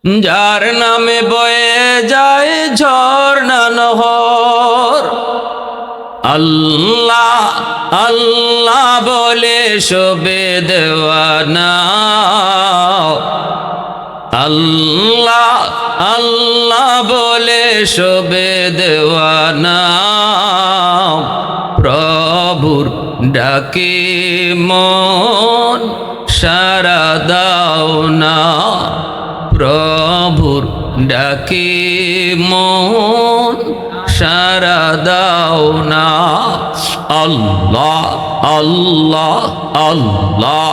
যার নামে বয়ে যায় ঝর্ণা নহর, আল্লাহ আল্লাহ বলে শোবে দেওয়ানা, আল্লাহ আল্লাহ বলে শোবে দেওয়ানা। প্রভুর ডাকে মন সারা দাও না, প্রভুর ডাকে মন সারা দাও না। আল্লাহ আল্লাহ আল্লাহ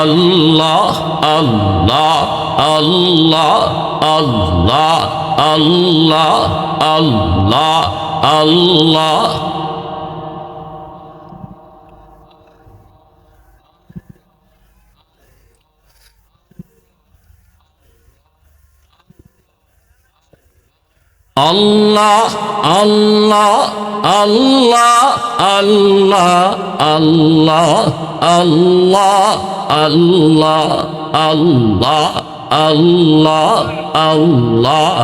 আল্লাহ আল্লাহ আল্লাহ আল্লাহ আল্লাহ আল্লাহ আল্লাহ। আল্লাহ আল্লাহ আল্লাহ আল্লাহ আল্লাহ আল্লাহ আল্লাহ আল্লাহ আল্লাহ আল্লাহ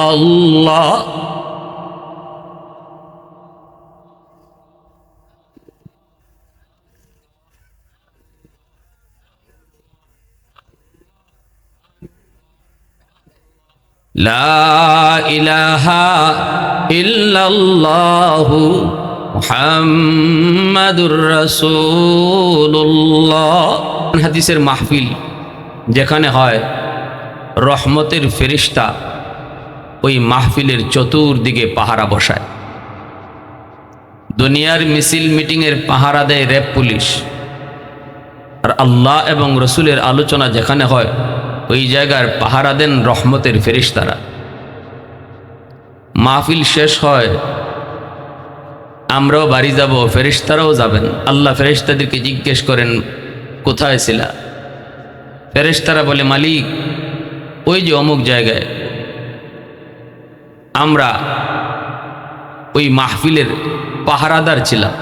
আল্লাহ। লা ইলাহা ইল্লাল্লাহু মুহাম্মাদুর রাসূলুল্লাহ। হাদিসের মাহফিল যেখানে হয়, রহমতের ফেরেশতা ওই মাহফিলের চতুর্দিকে পাহারা বসায়। দুনিয়ার মিছিল মিটিংয়ের পাহারা দেয় র্যাব পুলিশ, আর আল্লাহ এবং রসুলের আলোচনা যেখানে হয় ওই জায়গার পাহারা দেন রহমতের ফেরেশতারা। মাহফিল শেষ হয়, আমরাও বাড়ি যাব, ফেরেশতারাও যাবেন। আল্লাহ ফেরেশতাদেরকে জিজ্ঞেস করেন, কোথায় ছিলা? ফেরেশতারা বলে, মালিক ওই যে অমুক জায়গায় আমরা ওই মাহফিলের পাহারাদার ছিলাম,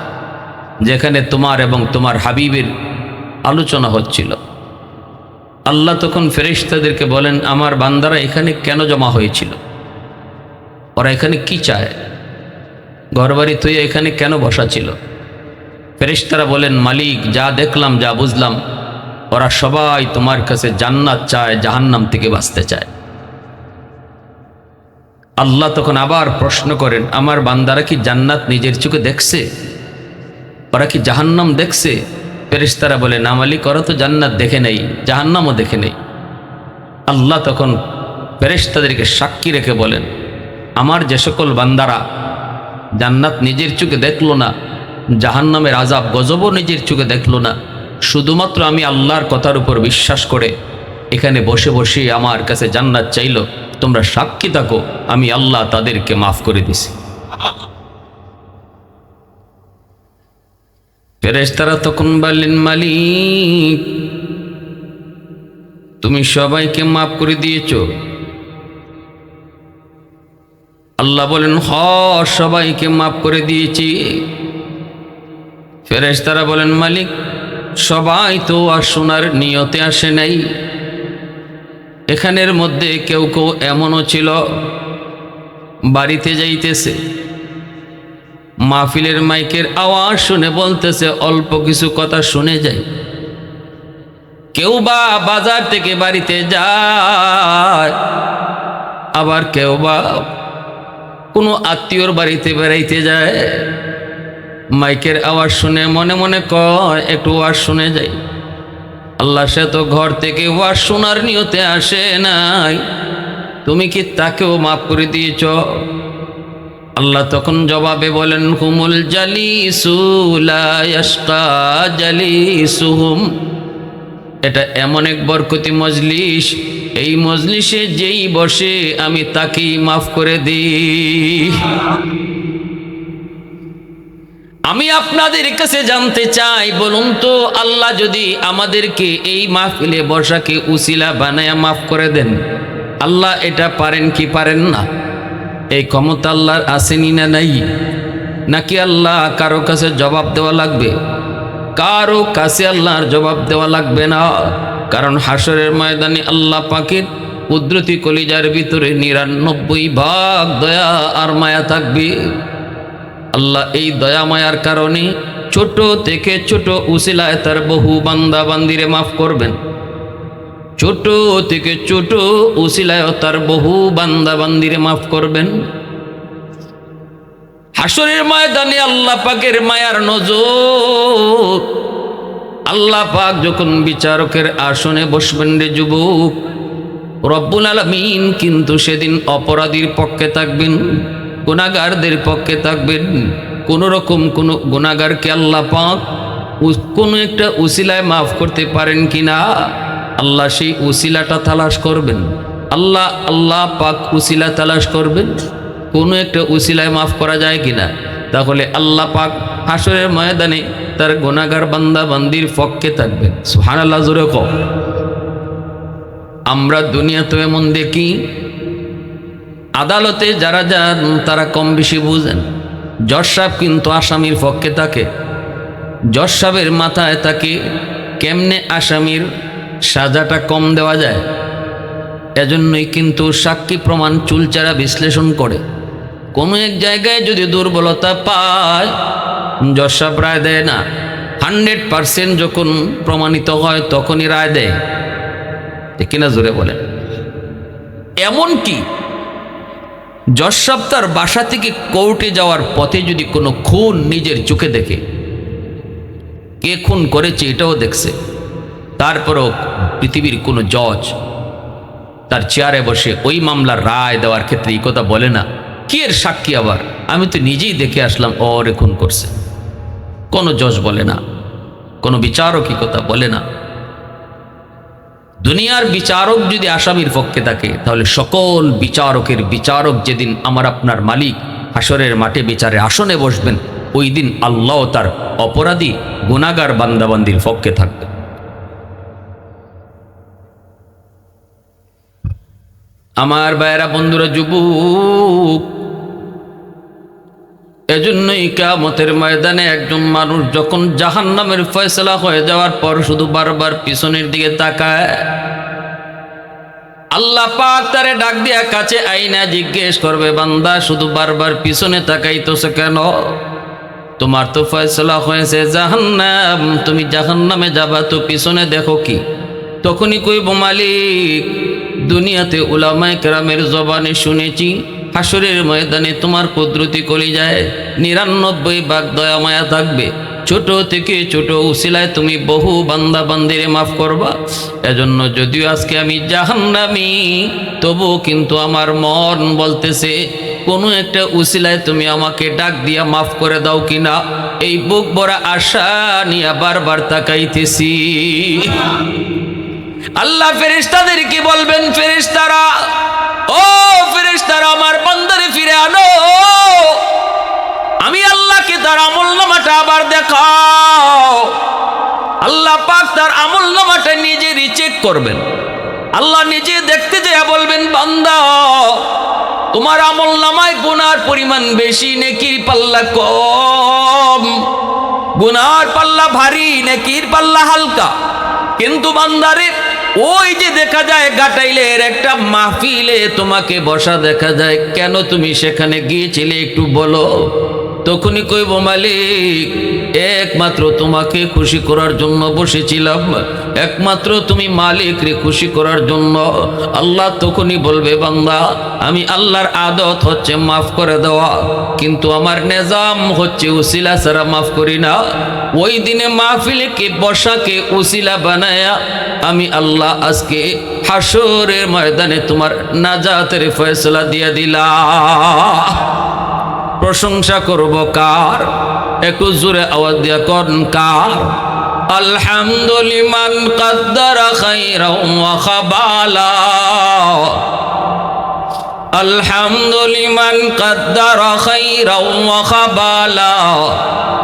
যেখানে তোমার এবং তোমার হাবিবের আলোচনা হচ্ছিল। আল্লাহ তখন ফেরেশতাদেরকে বলেন, আমার বান্দারা এখানে কেন জমা হয়েছিল? ওরা এখানে কি চায়? ঘরবাড়ি তুই এখানে কেন বসা ছিল? ফেরেশতারা বলেন, মালিক যা দেখলাম, যা বুঝলাম, ওরা সবাই তোমার কাছে জান্নাত চায়, জাহান্নাম থেকে বাঁচতে চায়। আল্লাহ তখন আবার প্রশ্ন করেন, আমার বান্দারা কি জান্নাত নিজের চোখে দেখছে? ওরা কি জাহান্নাম দেখছে? ফেরেশতারা বলে, না মালিক, ওরা তো জান্নাত দেখে নেই, জাহান্নামও দেখে নেই। আল্লাহ তখন ফেরেশতাদেরকে সাক্ষী রেখে বলেন, আমার যে সকল বান্দারা জান্নাত নিজের চোখে দেখলো না, জাহান্নামের আযাব গজবও নিজের চোখে দেখলো না, শুধুমাত্র আমি আল্লাহর কথার উপর বিশ্বাস করে এখানে বসে বসে আমার কাছে জান্নাত চাইল, তোমরা সাক্ষী থাকো, আমি আল্লাহ তাদেরকে মাফ করে দিছি। ফেরেশতারা তখন বললেন, মালিক তুমি সবাইকে মাফ করে দিয়েছ? আল্লাহ বলেন, হ, সবাইকে মাফ করে দিয়েছি। ফেরেশতারা বলেন, মালিক সবাই তো আর শোনার নিয়তে আসে নাই, এখানের মধ্যে কেউ কেউ এমনও ছিল বাড়িতে যাইতেছে, মাহফিলের মাইকের আওয়াজ শুনে বলতেছে অল্প কিছু কথা শুনে যায়। কেউ বা বাজার থেকে বাড়িতে যায়, আবার কেউ বা কোনো আত্মীয়র বাড়িতে বেড়াইতে যায়, মাইকের আওয়াজ শুনে মনে মনে কয় একটু ওয়াজ শুনে যাই। আল্লাহ সে তো ঘর থেকে ওয়াজ শোনার নিয়তে আসে নাই, তুমি কি তাকেও মাফ করে দিয়েছ? আল্লাহ তখন জবাবে বলেন, হুমুল জালিসু লা ইয়াশকা জালিসুহুম। এটা এমন এক বরকতি মজলিস, এই মজলিসে যেই বসে আমি তাকেই মাফ করে দিই। আমি আপনাদের কাছে জানতে চাই, বলুন তো, আল্লাহ যদি আমাদেরকে এই মাহফিলে বসাকে উসিলা বানায়া মাফ করে দেন, আল্লাহ এটা পারেন কি পারেন না? এই ক্ষমতা আল্লাহর আসেনি না নাই? নাকি আল্লাহ কারো কাছে জবাব দেওয়া লাগবে? কারো কাছে আল্লাহর জবাব দেওয়া লাগবে না, কারণ হাসরের ময়দানে আল্লাহ পাকের কুদরতি কলিজার ভিতরে ৯৯ ভাগ দয়া আর মায়া থাকবে। আল্লাহ এই দয়া মায়ার কারণে ছোট থেকে ছোট উসিলায় তার বহু বান্দা বান্দিরে মাফ করবেন। ছোট থেকে ছোট উসিলায় তার বহু বান্দা বান্দিরে মাফ করবেন। হাসরের ময়দানে আল্লাহ পাকের মায়ার নজর, আল্লাহ পাক যখন বিচারকের আসনে বসবেন রে যুবক, রব্বুল আলামিন কিন্তু সেদিন অপরাধীর পক্ষে থাকবেন, গুনাহগারদের পক্ষে থাকবেন। কোন রকম কোন গুনাহগারকে আল্লাহ পাক কোন একটা উসিলায় মাফ করতে পারেন কিনা, আল্লাহ সেই উসিলাটা তালাশ করবেন। আল্লাহ পাক উসিলা তালাশ করবেন, কোনো একটা উসিলায় মাফ করা যায় কিনা। তাহলে আল্লাহ পাক হাসরের ময়দানে তার গুনাহগার বান্দা বান্দির পক্ষে থাকবেন। সুবহানাল্লাহ, জোরে কও। আমরা দুনিয়াতে এমন দেখি, আদালতে যারা যান তারা কম বেশি বুঝেন। জজ সাহেব কিন্তু আসামির পক্ষে থাকে, জজ সাহেবের মাথায় থাকে কেমনে আসামির সাজাটা কম দেওয়া যায়। এজন্যই কিন্তু সাক্ষী প্রমাণ চুলচারা বিশ্লেষণ করে। কোনো এক জায়গায় যদি দুর্বলতা পায়, জজ সাহেব রায় দেয় না, 100% যখন প্রমাণিত হয় তখনই রায় দেয়। ঠিক না, জোরে বলেন। এমনকি জজ সাহেব তার বাসা থেকে কোর্টে যাওয়ার পথে যদি কোনো খুন নিজের চোখে দেখে, কে খুন করেছে এটাও দেখছে, তারপরও পৃথিবীর কোনো জজ তার চেয়ারে বসে ওই মামলার রায় দেওয়ার ক্ষেত্রে এই কথা বলে না, কি এর সাক্ষী আবার, আমি তো নিজেই দেখে আসলাম ওরে খুন করছে। কোনো জজ বলে না, কোনো বিচারক এই কথা বলে না। দুনিয়ার বিচারক যদি আসামির পক্ষে থাকে, তাহলে সকল বিচারকের বিচারক যেদিন আমার আপনার মালিক হাসরের মাঠে বিচারের আসনে বসবেন, ওই দিন আল্লাহ তার অপরাধী গুনাহগার বান্দাবান্দির পক্ষে থাকবে। আমার ভাইয়েরা, বন্ধুরা, যুবক, এজন্যই কিয়ামতের ময়দানে একজন মানুষ যখন জাহান্নামের ফয়সালা হয়ে যাওয়ার পর শুধু বারবার পিছনের দিকে তাকায়, আল্লাহ পাক তারে ডাক দিয়া কাছে আইনা জিজ্ঞেস করবে, বান্দা শুধু বারবার পিছনে তাকাইতেছো কেন? তোমার তো ফয়সালা হয়েছে জাহান্নাম, তুমি জাহান্নামে যাবা, তো পিছনে দেখো কি? তখনই কইব, মালিক, দুনিয়াতে উলামায়ে কেরামের জবানে শুনেছি হাসরের ময়দানে তোমার কুদরতি কলিজায় ৯৯ ভাগ দয়া মায়া থাকবে। ছোট থেকে ছোট উসিলায় তুমি বহু বান্দা বান্দিরে মাফ করবা। এজন্য যদিও আজকে আমি জাহান্নামী, তবুও কিন্তু আমার মন বলতেছে কোনো একটা উসিলায় তুমি আমাকে ডাক দিয়া মাফ করে দাও কিনা। এই বুক ভরা আশা নিয়ে বারবার তাকাইতেছি। আল্লাহ ফেরেশতাদেরকে বলবেন, ফেরেশতারা, ও ফেরেশতারা, আমার বান্দারে ফিরে আনো। আমি আল্লাহকে তার আমলনামাটা আবার দেখাও। আল্লাহ পাক তার আমলনামাটা নিজেরই চেক করবেন। আল্লাহ নিজে দেখতে যায় বলবেন, বান্দা, তোমার আমলনামায় গুনার পরিমাণ বেশি, নেকির পাল্লা কম। গুনার পাল্লা ভারী, নেকির পাল্লা হালকা। কিন্তু বান্দারে, ওই যে দেখা যায় গাটাইলের একটা মাহফিলে তোমাকে বসা দেখা যায়, কেন তুমি সেখানে গিয়েছিলে একটু বলো। তখনই কইব, মালিক, একমাত্র তোমাকে খুশি করার জন্য বসেছিলাম, একমাত্র তুমি মালিকরে খুশি করার জন্য। আল্লাহ তখনই বলবে, বান্দা, আমি আল্লাহর আদত হচ্ছে মাফ করে দেওয়া, কিন্তু আমার নিজাম হচ্ছে উসিলা ছাড়া মাফ করি না। ওই দিনে মাহফিলকে বসাকে উসিলা বানায়া আমি আল্লাহ আজকে হাসরের ময়দানে তোমার নাজাতের ফয়সালা দিয়ে দিলাম। প্রশংসা করব কার? একটু জোরে আওয়াজ দিয়া কোন কার? আলহামদুলিমান কদ্দারা খাইরাও ওয়া খাবালা, আলহামদুলিমান কদ্দারা খাইরাও ওয়া খাবালা,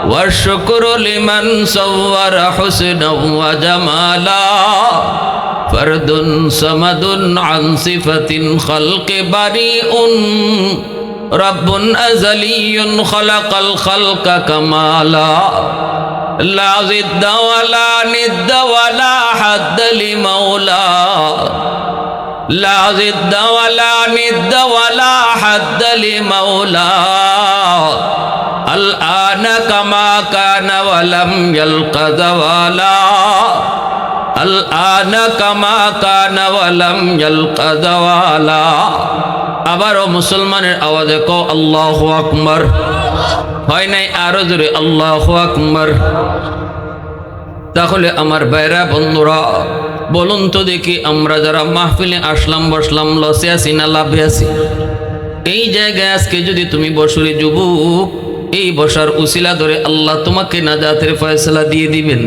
ওয়া শুকরু লিমান সাওয়ারা হুসনাও ওয়া জামালা, ফরদুন সামাদুন আন সিফাতিন খালকি বারিউন, রব্বুন আযালিয়ুন খালাকাল খালকা কামালা, লা জিদ্দা ওয়ালা নিদ্দা ওয়ালা হাদ্দা লিমাওলা, লা জিদ্দা ওয়ালা নিদ্দা ওয়ালা হাদ্দা লিমাওলা আল আনা কামা কানা ওয়ালাম ইয়ালকা যাওয়ালা আল আনা কামা কানা ওয়ালাম ইয়ালকা যাওয়ালা। আবারও মুসলমানের আওয়াজে কও আল্লাহু আকবার। হয় নাই? আরো জোরে আল্লাহু আকবার। তাহলে আমার ভাইরা বন্ধুরা বলুন তো দেখি, আমরা যারা মাহফিলে আসলাম বসলাম লসে আছি না লাভে আছি? এই জায়গায় আজকে যদি তুমি বসরে যুবক, এই বসার উসিলা ধরে আল্লাহ তোমাকে নাজাতের ফয়সালা দিয়ে দিবেন।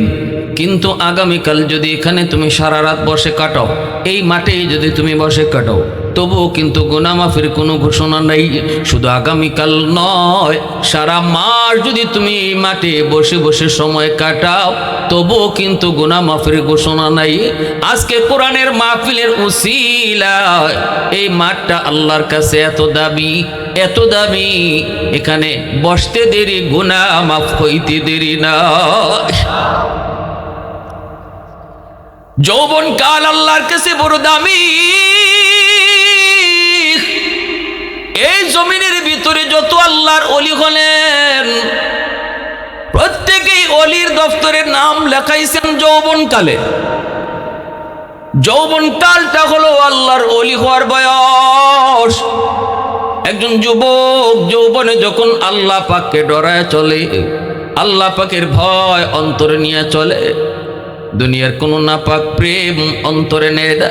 কিন্তু আগামীকাল যদি এখানে তুমি সারা রাত বসে কাটাও, এই মাঠেই যদি তুমি বসে কাটাও, তবুও কিন্তু গুনাহ মাফের কোনো ঘোষণা নাই। শুধু আগামীকাল নয়, সারা মাস যদি তুমি এই মাঠে বসে বসে সময় কাটাও, তবুও কিন্তু গুনাহ মাফের ঘোষণা নাই। আজকে কোরআনের মাহফিলের উসিলায় এই মাঠটা আল্লাহর কাছে এত দামি, এত দামি, এখানে বসতে দেরি গুনাহ মাফ হইতে দেরি না। যৌবন কাল আল্লাহর কাছে বড় দামি। এই জমিনের ভিতরে যত আল্লাহর ওলি হলেন, প্রত্যেকেই অলির দফতরে নাম লেখাইছেন যৌবন কালে। যৌবন কালটা হলো আল্লাহর ওলি হওয়ার বয়স। একজন যুবক যৌবনে যখন আল্লাহ পাককে ডরায় চলে, আল্লাহ পাকের ভয় অন্তরে নিয়ে চলে, দুনিয়ার কোন নাপাক প্রেম অন্তরে নেয় না,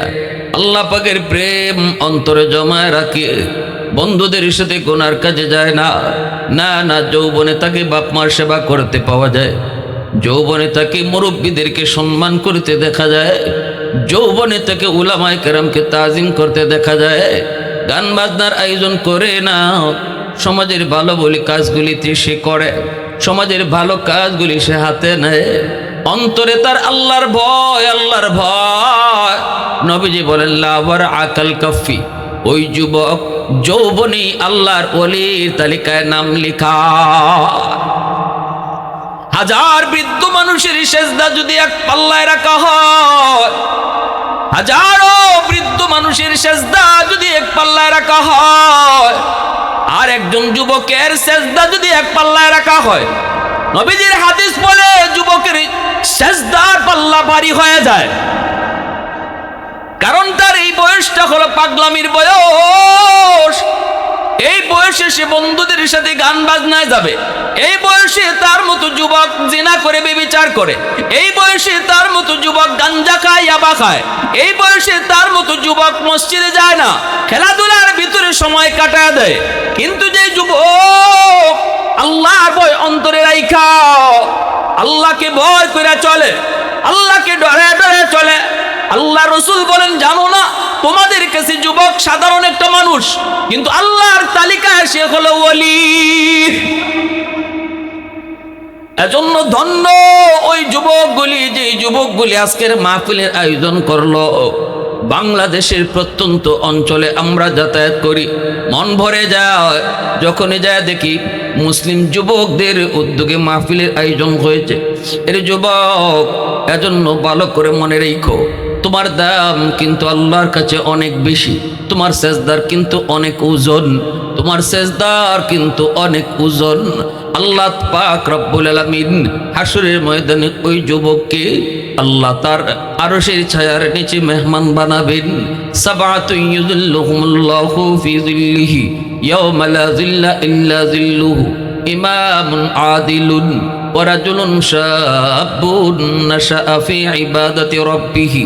আল্লাহ পাকের প্রেম অন্তরে জমায় রাখে, বন্ধুদের সাথে গুনার কাজে যায় না। না না, যৌবনে তাকে বাপ মার সেবা করতে পাওয়া যায়, যৌবনে তাকে মুরব্বীদেরকে সম্মান করতে দেখা যায়, যৌবনে তাকে উলামায়ে কেরামকে তাজিম করতে দেখা যায়। গান বাজনার আয়োজন করে না, সমাজের ভালো বলি কাজগুলিতে সে করে, সমাজের ভালো কাজগুলি সে হাতে নেয়। অন্তরে তার আল্লাহর ভয়, আল্লাহর ভয়। নবীজি বলেন লা ওয়ারা আকাল কাফি, ওই যুবক যৌবনে আল্লাহর ওলির তালিকায় নাম লেখা। হাজার বৃদ্ধ মানুষের সেজদা যদি এক পাল্লায় রাখা হয়, হাজারো বৃদ্ধ মানুষের সেজদা যদি এক পাল্লায় রাখা হয়, আর একজন যুবকের সেজদা যদি এক পাল্লায় রাখা হয়, নবীজির হাদিস বলে যুবকের সেজদার পাল্লা ভারী হয়ে যায়। কারণ তার এই বয়সটা হলো পাগলামির বয়স। এই বয়সে সে বন্ধুদের সাথে গান বাজনায় যাবে, এই বয়সে তার মতো যুবক জিনা করে ব্যভিচার করে, এই বয়সে তার মতো যুবক গাঞ্জা খায়, ইয়াবা খায়, এই বয়সে তার মতো যুবক মসজিদে যায় না, খেলাধুলার ভিতরে সময় কাটায় দেয়। কিন্তু যে যুবক আল্লাহর ভয় অন্তরে রাইখা আল্লাহকে ভয় করে চলে, আল্লাহকে ডরে ডরে চলে, আল্লাহ রসুল বলেন জানো না তোমাদের কাছে যুবক সাধারণ একটা মানুষ, কিন্তু আল্লাহর তালিকায় সে হলো ওলি। এজন্য ধন্য ওই যুবকগুলি, যে যুবকগুলি আজকের মাহফিলের আয়োজন করলো। বাংলাদেশের প্রত্যন্ত অঞ্চলে আমরা যাতায়াত করি, মন ভরে যায় যখনই যায় দেখি মুসলিম যুবকদের উদ্যোগে মাহফিলের আয়োজন হয়েছে। এর যুবক, এজন্য ভালো করে মনে রেখো, তোমার দাম কিন্তু আল্লাহর কাছে অনেক বেশি, তোমার সেজদার কিন্তু অনেক ওজন, তোমার সেজদার কিন্তু অনেক ওজন। আল্লাহ পাক রব্বুল আলামিন হাসরের ময়দানে ওই যুবককে আল্লাহ তার আরশের ছায়ার নিচে মেহমান বানাবেন। সাবাতু ইউযিল্লুহুমুল্লাহু ফি যিল্লিহি ইয়াওমা লা যিল্লা ইল্লা যিল্লুহু, ইমামুন আদিলুন ওয়া রাজুলুন শাবুন নাশাআ ফি ইবাদাতি রাব্বিহি।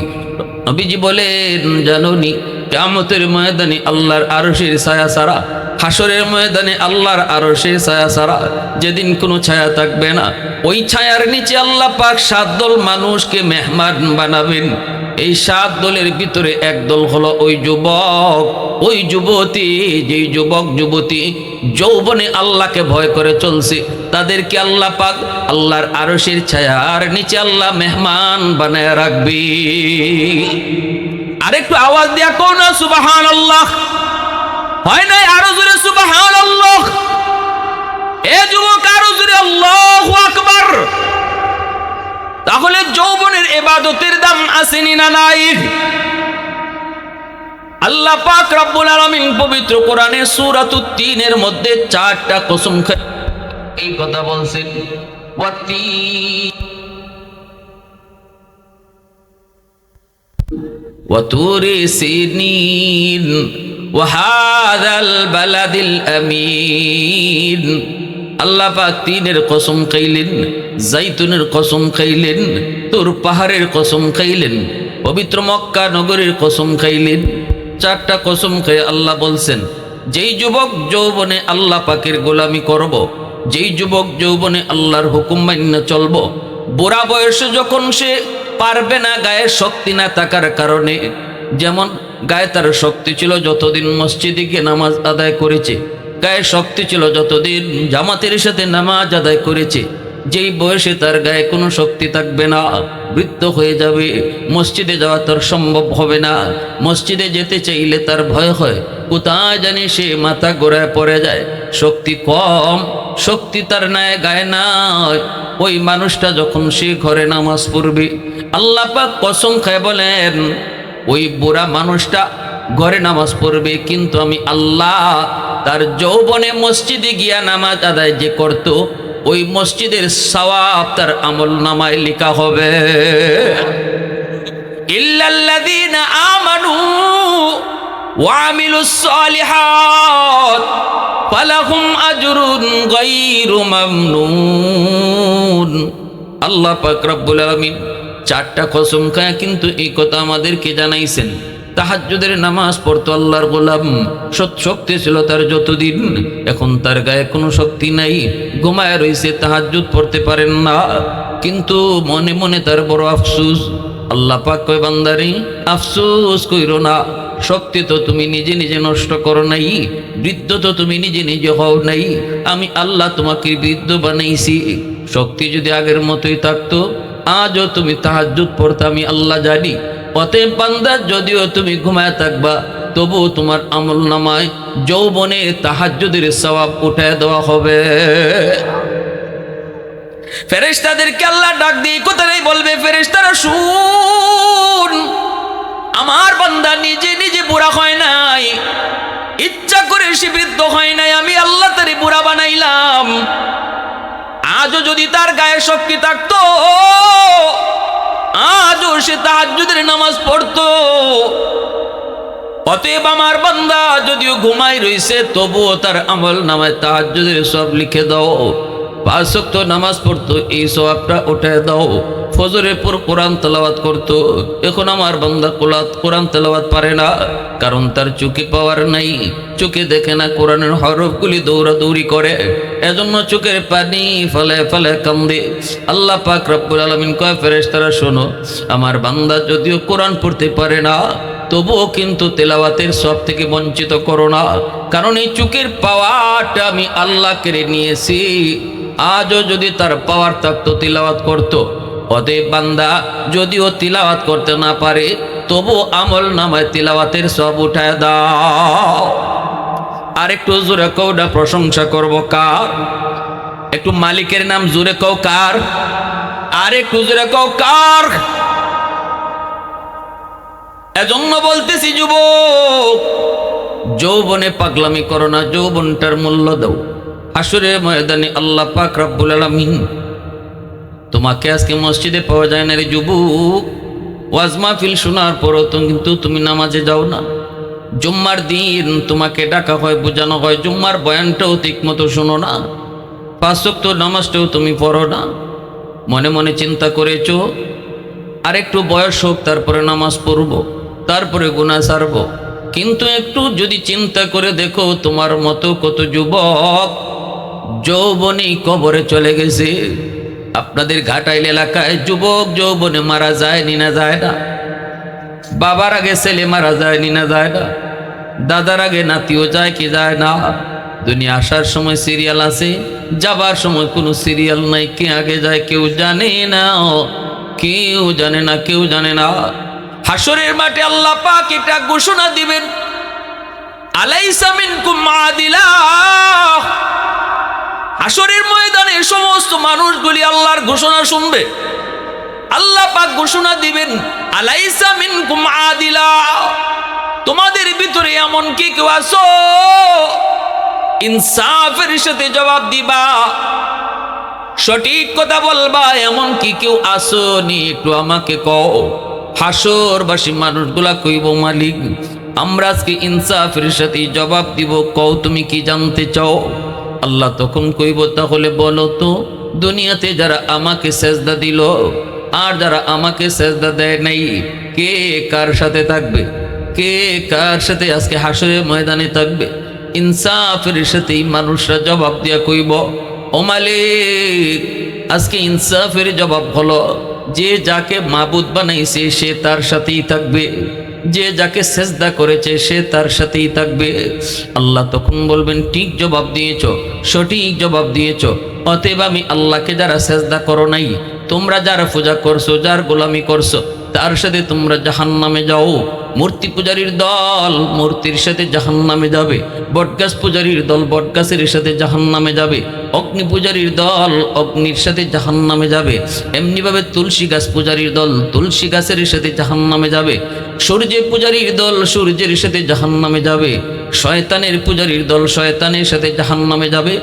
নবীজি বলেন জানোনি কিয়ামতের ময়দানে আল্লাহর আরশের ছায়া ছাড়া, হাসরের ময়দানে আল্লাহর আরশের ছায়া ছাড়া যেদিন কোনো ছায়া থাকবে না, ওই ছায়ার নিচে আল্লাহ পাক 7 দল মানুষকে মেহমান বানাবেন। এই 7 দলের ভিতরে এক দল হলো ওই যুবক, ওই যুবতী, যেই যুবক যুবতী যৌবনে আল্লাহকে ভয় করে চলছে, তাদেরকে আল্লাহ পাক আল্লাহর আরশের ছায়ার নিচে আল্লাহ মেহমান বানায় রাখবে। আরেকটু আওয়াজ দিয়া কোন সুবহানাল্লাহ হয় নাই? আরো জোরে সুবহানাল্লাহ। এ যুবক আরো জোরে আল্লাহু আকবার। তাহলে যৌবনের ইবাদতের দাম আসেনি না নাই? আল্লাহ পাক রব্বুল আলামিন পবিত্র কোরআনে সূরাতুত তিনের মধ্যে 4টা কসম খেয়ে এই কথা বলছেন, ওয়াতিন ওয়াতুরি সিনিন ওয়া হাযাল বালাদিল আমিন। আল্লাহ পাক তিনের কসম খাইলেন, জাইতুনের কসম খাইলেন, তোর পাহাড়ের কসম খাইলেন, পবিত্র মক্কা নগরীর কসম খাইলেন। 4টা কসম খেয়ে আল্লাহ বলছেন, যেই যুবক যৌবনে আল্লাহ পাকের গোলামি করব, যেই যুবক যৌবনে আল্লাহর হুকুম মান্য চলব, বুড়া বয়সে যখন সে পারবে না, গায়ে শক্তি না থাকার কারণে, যেমন গায়ে তার শক্তি ছিল যতদিন মসজিদে গিয়ে নামাজ আদায় করেছে, গায়ে শক্তি ছিল যতদিন জামাতের সাথে নামাজ আদায় করেছে, যেই বয়সে তার গায়ে কোনো শক্তি থাকবে না, বৃদ্ধ হয়ে যাবে, মসজিদে যাওয়া তার সম্ভব হবে না, মসজিদে যেতে চাইলে তার ভয় হয়, কোথায় জানি সে মাথা গোড়ায় পড়ে যায়, শক্তি কম, শক্তি তার নাই, গায়ে নাই, ওই মানুষটা যখন সে ঘরে নামাজ পড়বে, আল্লাহ পাক কসম খায় বলেন, ওই বুড়া মানুষটা ঘরে নামাজ পড়বে, কিন্তু আমি আল্লাহ তার যৌবনে মসজিদে গিয়া নামাজ আদায় যে করত, ওই মসজিদের সওয়াব তার আমল নামায় লেখা হবে। ইল্লাল্লাযীনা আমানু ওয়া আমিলুস সালিহাত ফালাহুম আজরুন গায়রু মামনুন। আল্লাহ পাক রব্বুল আলামিন 4টা কসম খায় কিন্তু এই কথা আমাদেরকে জানাইছেন। তাহাজ্জুদের নামাজ পড়তো আল্লাহর গোলাম, শক্তি ছিল তার যতদিন, এখন তার গায়ে কোনো শক্তি নাই, ঘুমায় রইছে, তাহাজ্জুদ পড়তে পারেন না, কিন্তু মনে মনে তার বড় আফসোস। আল্লাহ পাক কয়, বান্দারে আফসোস কইরো না, শক্তি তো তুমি নিজে নিজে নষ্ট করো নাই, বৃদ্ধ তো তুমি নিজে নিজে হও নাই, আমি আল্লাহ তোমাকে বৃদ্ধ বানাইছি। শক্তি যদি আগের মতোই থাকতো, আজও তুমি তাহাজ্জুদ পড়তে আমি আল্লাহ জানি। অতএব বান্দা, যদিও তুমি ঘুমায় থাকবা, তবুও তোমার আমল নামায় যৌবনে তাহাজ্জুদের সওয়াব উঠায় দেওয়া হবে। ফেরেশতাদেরকে আল্লাহ ডাক দিয়ে কোথায় বলবে, ফেরেশতারা শুন, আমার বান্দা নিজে নিজে বুড়া হয় নাই, ইচ্ছা করে সে বৃদ্ধ হয় নাই, আমি আল্লাহ তারে বুড়া বানাইলাম। আজও যদি তার গায়ে শক্তি থাকতো, আজও সে তাহাজ্জুদের নামাজ পড়তো। অতএব আমার বান্দা যদিও ঘুমাই রইছে, তবুও তার আমল নামায় তাহাজ্জুদের সব লিখে দাও। 5 ওয়াক্ত নামাজ পড়তো, এই সওয়াবটা উঠায় দাও। ফজরের পর কোরআন তেলাওয়াত করতো, এখন আমার বান্দা কোরআন তেলাওয়াত পারে না, কারণ তার চোখে পাওয়ার নাই, চোখে দেখে না, কোরআনের হরফগুলি দৌড়াদৌড়ি করে, এজন্য চোখের পানি ফলে ফলে কান্দে। আল্লাহ পাক রব্বুল আলামিন কয়, ফেরেশতারা শোনো, আমার বান্দা যদিও কোরআন পড়তে পারে না, তবুও কিন্তু তেলাওয়াতের সব থেকে বঞ্চিত করো না, কারণ এই চোখের পাওয়ারটা আমি আল্লাহ কেড়ে নিয়েছি। আজও যদি তার পাওয়ার থাকতো, তিলাওয়াত করতো। অতএব বান্দা যদিও তিলাওয়াত করতে না পারে, তবু আমল নামায় তিলাওয়াতের সব উঠায় দাও। আর একটু জোরে কও না, প্রশংসা করব কার? একটু মালিকের নাম জোরে কও কার? আর একটু জোরে কও কার? এজন্য বলতেছি যুবক, যৌবনে পাগলামি করো না, যৌবনটার মূল্য দাও। হাসরের ময়দানে আল্লাহ পাক রব্বুল আলামিন তোমাকে আজকে মসজিদে পাওয়া যায় না রে যুবক, ওয়াজ মাহফিল শোনার পরও কিন্তু তুমি নামাজে যাও না। জুম্মার দিন তোমাকে ডাকা হয়, বোঝানো হয়, জুম্মার বয়ানটাও ঠিক মতো শোনো না, 5 ওয়াক্ত নামাজটাও তুমি পড়ো না। মনে মনে চিন্তা করেছো আর একটু বয়স হোক, তারপরে নামাজ পড়বো, তারপরে গুনাহ ছাড়বো। কিন্তু একটু যদি চিন্তা করে দেখো, তোমার মতো কত যুবক যৌবনে কবরে চলে গেছে। আপনাদের ঘাটাইল এলাকায় যুবক যৌবনে মারা যায় নি না যায় না? বাবার আগে ছেলে মারা যায় নি না যায় না? দাদার আগে নাতিও যায় কি যায় না? দুনিয়া আসার সময় সিরিয়াল আছে, যাবার সময় কোনো সিরিয়াল নাই, কে আগে যায় কেউ জানে না, কেউ জানে না, কেউ জানে না। হাসরের মাঠে আল্লাহ পাক এটা ঘোষণা দিবেন, আলাইসা মিনকুম আদিলা। হাসরের ময়দানে সমস্ত মানুষগুলি আল্লাহর ঘোষণা শুনবে। আল্লাহ পাক ঘোষণা দিবেন, আলাইসা মিনকুম আদিলা, তোমাদের ভিতরে এমন কি কেউ আছো ইনসাফের সাথে জবাব দিবা, সঠিক কথা বলবা, এমন কি কেউ আছো নি? একটু আমাকে কও। হাসরবাসী মানুষগুলা কইব, মালিক আমরা আজকে ইনসাফের সাথে জবাব দিব, কও তুমি কি জানতে চাও? আল্লাহ তখন কইব, তাহলে বলো তো, দুনিয়াতে যারা আমাকে সেজদা দিল আর যারা আমাকে সেজদা দেয় নাই, কে কার সাথে থাকবে? কে কার সাথে আজকে হাসরের ময়দানে থাকবে? ইনসাফের সাথেই মানুষরা জবাব দিয়া কইব, ও মালিক আজকে ইনসাফের জবাব হলো, যে যাকে মাবুদ বানাইছে সে তার সাথেই থাকবে, যে যাকে সেজদা করেছে সে তার সাথেই থাকবে। আল্লাহ তখন বলবেন, ঠিক জবাব দিয়েছ, সঠিক জবাব দিয়েছ। অতএব আমি আল্লাহকে যারা সেজদা করো নাই, তোমরা যারা পূজা করছো, যার গোলামি করছো, তার সাথে তোমরা জাহান্নামে যাও। মূর্তি পূজারীর দল মূর্তির সাথে জাহান্নামে যাবে, বটগাছ পূজারীর দল বটগাছের সাথে জাহান্নামে যাবে, অগ্নি পূজারীর দল অগ্নির সাথে জাহান্নামে যাবে। এমনিভাবে তুলসী গাছ পূজারীর দল তুলসী গাছের সাথে জাহান্নামে যাবে, সূর্য পূজারীর দল সূর্যের সাথে জাহান্নামে যাবে, শয়তানের পূজারীর দল শয়তানের সাথে জাহান্নামে যাবে।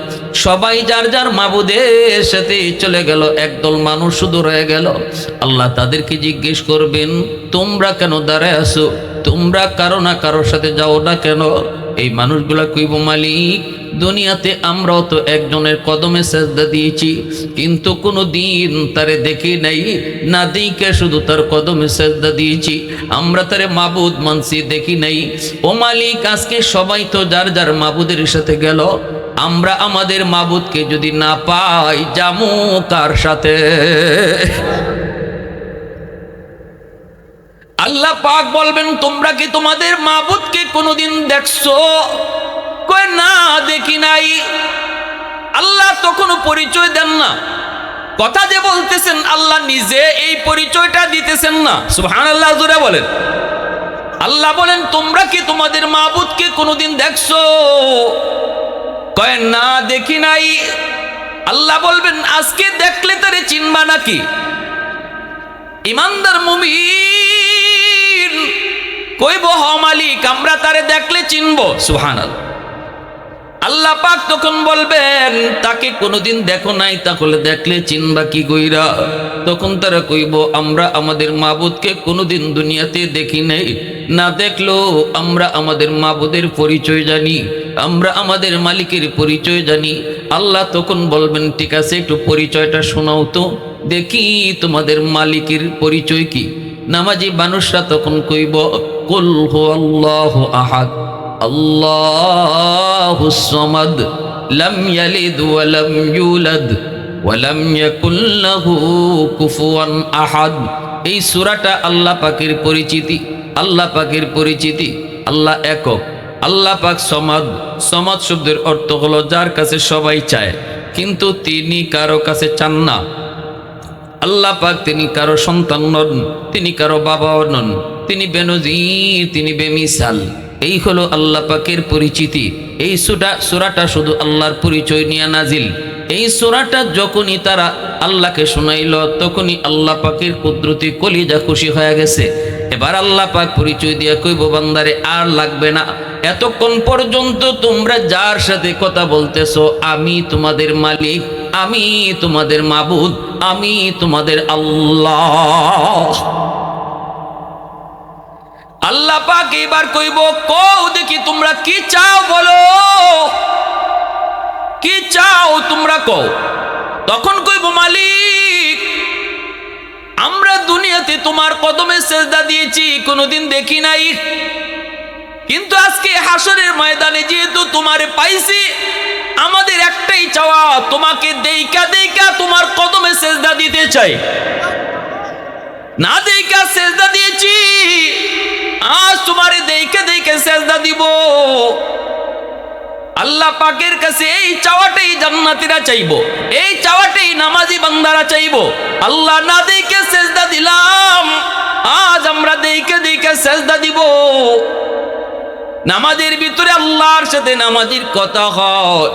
সবাই যার যার মাবুদের সাথে চলে গেল, একদল মানুষ শুধু রয়ে গেল। আল্লাহ তাদেরকে জিজ্ঞেস করবেন, তোমরা কেন দাঁড়ায় আছো? তোমরা কারো না কারোর সাথে যাও না কেন? এই মানুষগুলা কইব, মালিক দুনিয়াতে আমরাও তো একজনের কদমে সেজদা দিয়েছি, কিন্তু কোনো দিন তারে দেখি নাই, না দিকে শুধু তার কদমে সেজদা দিয়েছি, আমরা তারে মাবুদ মানছি, দেখি নাই। ও মালিক আজকে সবাই তো যার যার মাবুদের সাথে গেল, আমরা আমাদের মাবুদকে যদি না পাই, জামু কার সাথে? আল্লাহ পাক বলবেন, তোমরা কি তোমাদের মাবুদকে কোনোদিন দেখছো? কয় না, দেখি নাই। আল্লাহ তখনও পরিচয় দেন না, কথা যে বলতেছেন আল্লাহ নিজে এই পরিচয়টা দিতেছেন না। সুবহানাল্লাহ, জোরে বলেন। আল্লাহ বলেন, তোমরা কি তোমাদের মাবুদকে কোনোদিন দেখছো? কয় না, দেখি নাই। আল্লাহ বলবেন, আজকে দেখলে তারে চিনবা নাকি? ইমানদার মুমিন কইব, হ মালিক আমরা তারে দেখলে চিনব। সুবহানাল্লাহ। আল্লাহ পাক তখন বলবেন, তাকে কোনোদিন দেখো নাই, তাহলে দেখলে চিনবা কি কইরা? তখন তারা কইব, আমরা আমাদের মাবুদকে কোনোদিন দুনিয়াতে দেখি নাই, না দেখলো আমরা আমাদের মাবুদের পরিচয় জানি, আমরা আমাদের মালিকের পরিচয় জানি। আল্লাহ তখন বলবেন, ঠিক আছে একটু পরিচয়টা শোনাও তো, দেখি তোমাদের মালিকের পরিচয় কি। নামাজি মানুষরা তখন কইব, কুল হুয়াল্লাহু আহাদ আল্লাহুস সামাদ লাম ইয়ালিদ ওয়া লাম ইউলাদ ওয়া লাম ইয়াকুল লাহু কুফুয়ান আহাদ। এই সূরাটা আল্লাহ পাকের পরিচিতি, আল্লাহ পাকের পরিচিতি। আল্লাহ একক, আল্লাহ পাক সমাদ। সমাদ শব্দের অর্থ হলো যার কাছে সবাই চায়, কিন্তু তিনি কারো কাছে চান না। আল্লাহ পাক তিনি কারো সন্তান নন, তিনি কারো বাবাও নন, তিনি বেনজির, তিনি বেমিসাল। এই হলো আল্লাহ পাকের পরিচিতি। এই সূরাটা শুধু আল্লাহর পরিচয় নিয়ে নাজিল। এই সূরাটা যখনই তারা আল্লাহকে শোনাইল, তখনই আল্লাহ পাকের কুদরতি কলিজা খুশি হয়ে গেছে। এবার আল্লাহ পাক পরিচয় দিয়া কইব, বান্দারে আর লাগবে না, এতক্ষণ পর্যন্ত তোমরা যার সাথে কথা বলতেছো, আমি তোমাদের মালিক, আমি তোমাদের মাবুদ, আমি তোমাদের আল্লাহ। আল্লাহ পাক এবার কইব, কও দেখি তোমরা কি চাও, বলো কি চাও তোমরা, কও। তখন কইব, মালিক আমরা দুনিয়াতে তোমার কদমে সেজদা দিয়েছি, কোনোদিন দেখি নাই, কিন্তু আজকে হাসরের ময়দানে যেহেতু তোমারে পাইছি, আমাদের একটাই চাওয়া, তোমাকে দেইকা দেইকা তোমার কদমে সেজদা দিতে চাই। না দেইকা সেজদা দিয়েছি, আজ তোমারে দেইকা দেইকা সেজদা দিব। আল্লাহ পাকের কাছে এই চাওয়াটাই জান্নাতীরা চাইবো, এই চাওয়াটাই নামাজি বান্দারা চাইবো। আল্লাহ না দেইকা সেজদা দিলাম, আজ আমরা দেইকা দেইকা সেজদা দিব। নামাজের ভিতরে আল্লাহর সাথে নামাজির কথা হয়।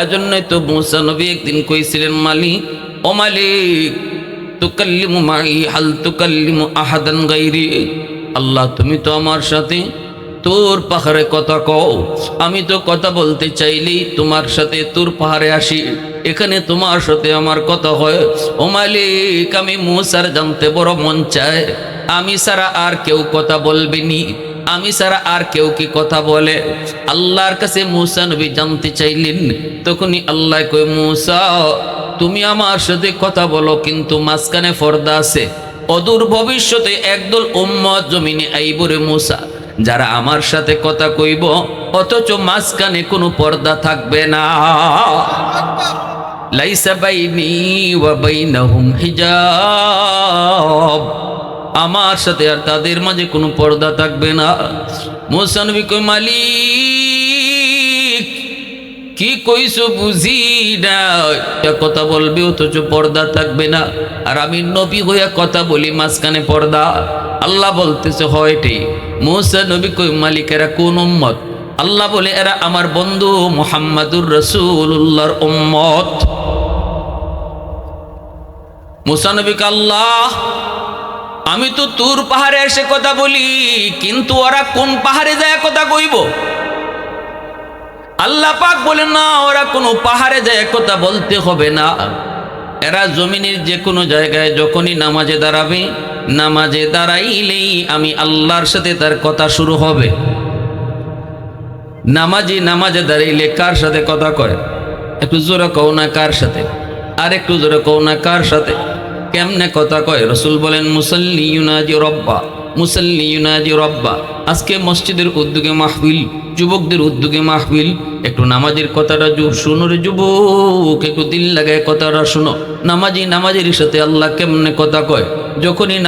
এজন্যই তো মুসা নবী একদিন কইছিলেন, মালিক ও মালিক তুকাল্লিমু মাই হাল তুকাল্লিমু আহাদান গায়রি। আল্লাহ তুমি তো আমার সাথে তোর পাহাড়ে কথা কও। আমি তো কথা বলতে চাইলি তোমার সাথে তোর পাহাড়ে আসি, এখানে তোমার সাথে আমার কথা হয়। ও মালিক, আমি মুসার জানতে বড় মন চায়, আমি ছাড়া আর কেউ কথা বলবে নি, আমি ছাড়া আর কেউ কি কথা বলে? আল্লাহর কাছে মুসা নবী জানতে চাইলেন। তখনই আল্লাহ কই, মুসা তুমি আমার সাথে কথা বলো, কিন্তু মাঝখানে পর্দা আছে। অদূর ভবিষ্যতে একদল উম্মত জমিনে আইবরে মুসা, যারা আমার সাথে কথা কইব, অথচ মাঝখানে কোনো পর্দা থাকবে না। লাইসা বাইনি ওয়া বাইনাহুম হিজাব, আমার সাথে আর তাদের মাঝে কোনো পর্দা থাকবে না। মুসা নবী কই, মালিক কি কইছো বুঝি না, কথা বলবি অথচ পর্দা থাকবে না, আর আমি নবী হইয়া কথা বলি মাঝখানে পর্দা। আল্লাহ বলতেছে হয় ঠিক। মুসা নবী কই, মালিক এরা কোন উম্মত? আল্লাহ বলে, এরা আমার বন্ধু মুহাম্মাদুর রাসূলুল্লাহর উম্মত। মুসা নবী কে, আল্লাহ আমি তো তুর পাহাড়ে এসে কথা বলি, কিন্তু ওরা কোন পাহাড়ে যায় কথা কইব? আল্লাহ পাক বলেন, না, ওরা কোনো পাহাড়ে যায় কথা বলতে হবে না, এরা জমিনের যে কোনো জায়গায় যখনই নামাজে দাঁড়াবে, নামাজে দাঁড়াইলেই আমি আল্লাহর সাথে তার কথা শুরু হবে। নামাজে দাঁড়াইলে কার সাথে কথা কয়? একটু জোরে কও না কার সাথে, আর একটু জোরে কও না কার সাথে। কেমনে কথা কয়? রসুল বলেন, মুসাল্লি ইউনাজি রব্বা, মুসাল্লি ইউনাজি রব্বা। আজকে মসজিদের উদ্যোগে মাহফিল, যুবকদের উদ্যোগে মাহফিল, একটু নামাজের কথাটা শুনো রে যুবক, একটু দিল লাগায় কথাটা শুনো। নামাজের সাথে আল্লাহ কেমনে কথা কয়? যখনই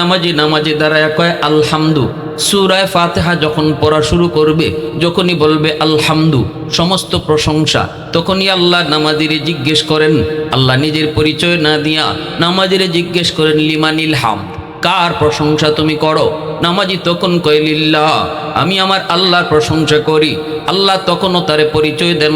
নামাজে দাঁড়ায় কয় আলহামদু। সূরা ফাতিহা যখন পড়া শুরু করবে, যখনই বলবে আলহামদু, সমস্ত প্রশংসা, তখনই আল্লাহ নামাজিরে জিজ্ঞেস করেন, আল্লাহ নিজের পরিচয় না দিয়া নামাজিরে জিজ্ঞেস করেন, লিমানিল হামদ, কার প্রশংসা তুমি করো? নামাজি তখন কয় লিল্লাহ, আমি আমার আল্লাহর প্রশংসা করি। আল্লাহ তখনও তারে পরিচয় দেন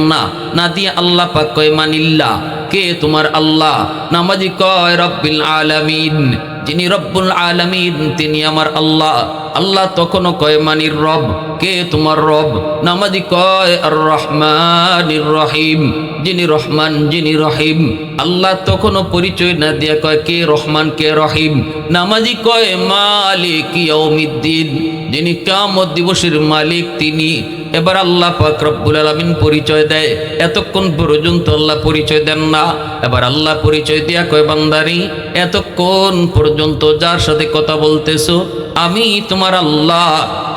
না দিয়ে আল্লাহ পাক কয় মানিল্লাহ, কে তোমার আল্লাহ? নামাজি কয় রব্বিল আলামিন, যিনি রব্বুল আলামিন তিনি আমার আল্লাহ। আল্লাহ তখনও কয় মানির রব, কে তোমার রব? নামাজি কয় আর রহমানির রহিম, যিনি রহমান যিনি রহিম। আল্লাহ তখনও পরিচয় না দিয়া কয় কে রহমান কে রহিম। নামাজি কয় মালিক ইয়াউমিদ্দিন, যিনি কিয়ামত দিবসের মালিক তিনি। এবার আল্লাহ পাক রব্বুল আলামিন পরিচয় দেয়। এতক্ষণ পর্যন্ত আল্লাহ পরিচয় দেন না। এবার আল্লাহ পরিচয় দিয়া কয়, বান্দারি এতক্ষণ পর্যন্ত যার সাথে কথা বলতেছো, আমি তোমার আল্লাহ,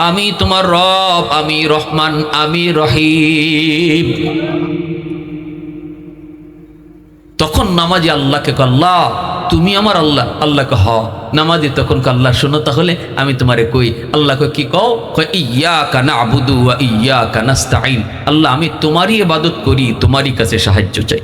আমি তোমার রব, আমি রহমান, আমি রহিম। তখন নামাজি আল্লাহকে কয়, আল্লাহ তুমি আমার আল্লাহ? আল্লাহকে হ। নামাজি তখন আল্লাহ শোনো তাহলে আমি তোমারে কই। আল্লাহ কয় কি কও? কয় ইয়্যাকা না'বুদু ওয়া ইয়্যাকা নাস্তাঈন, আল্লাহ আমি তোমারই ইবাদত করি, তোমারই কাছে সাহায্য চাই।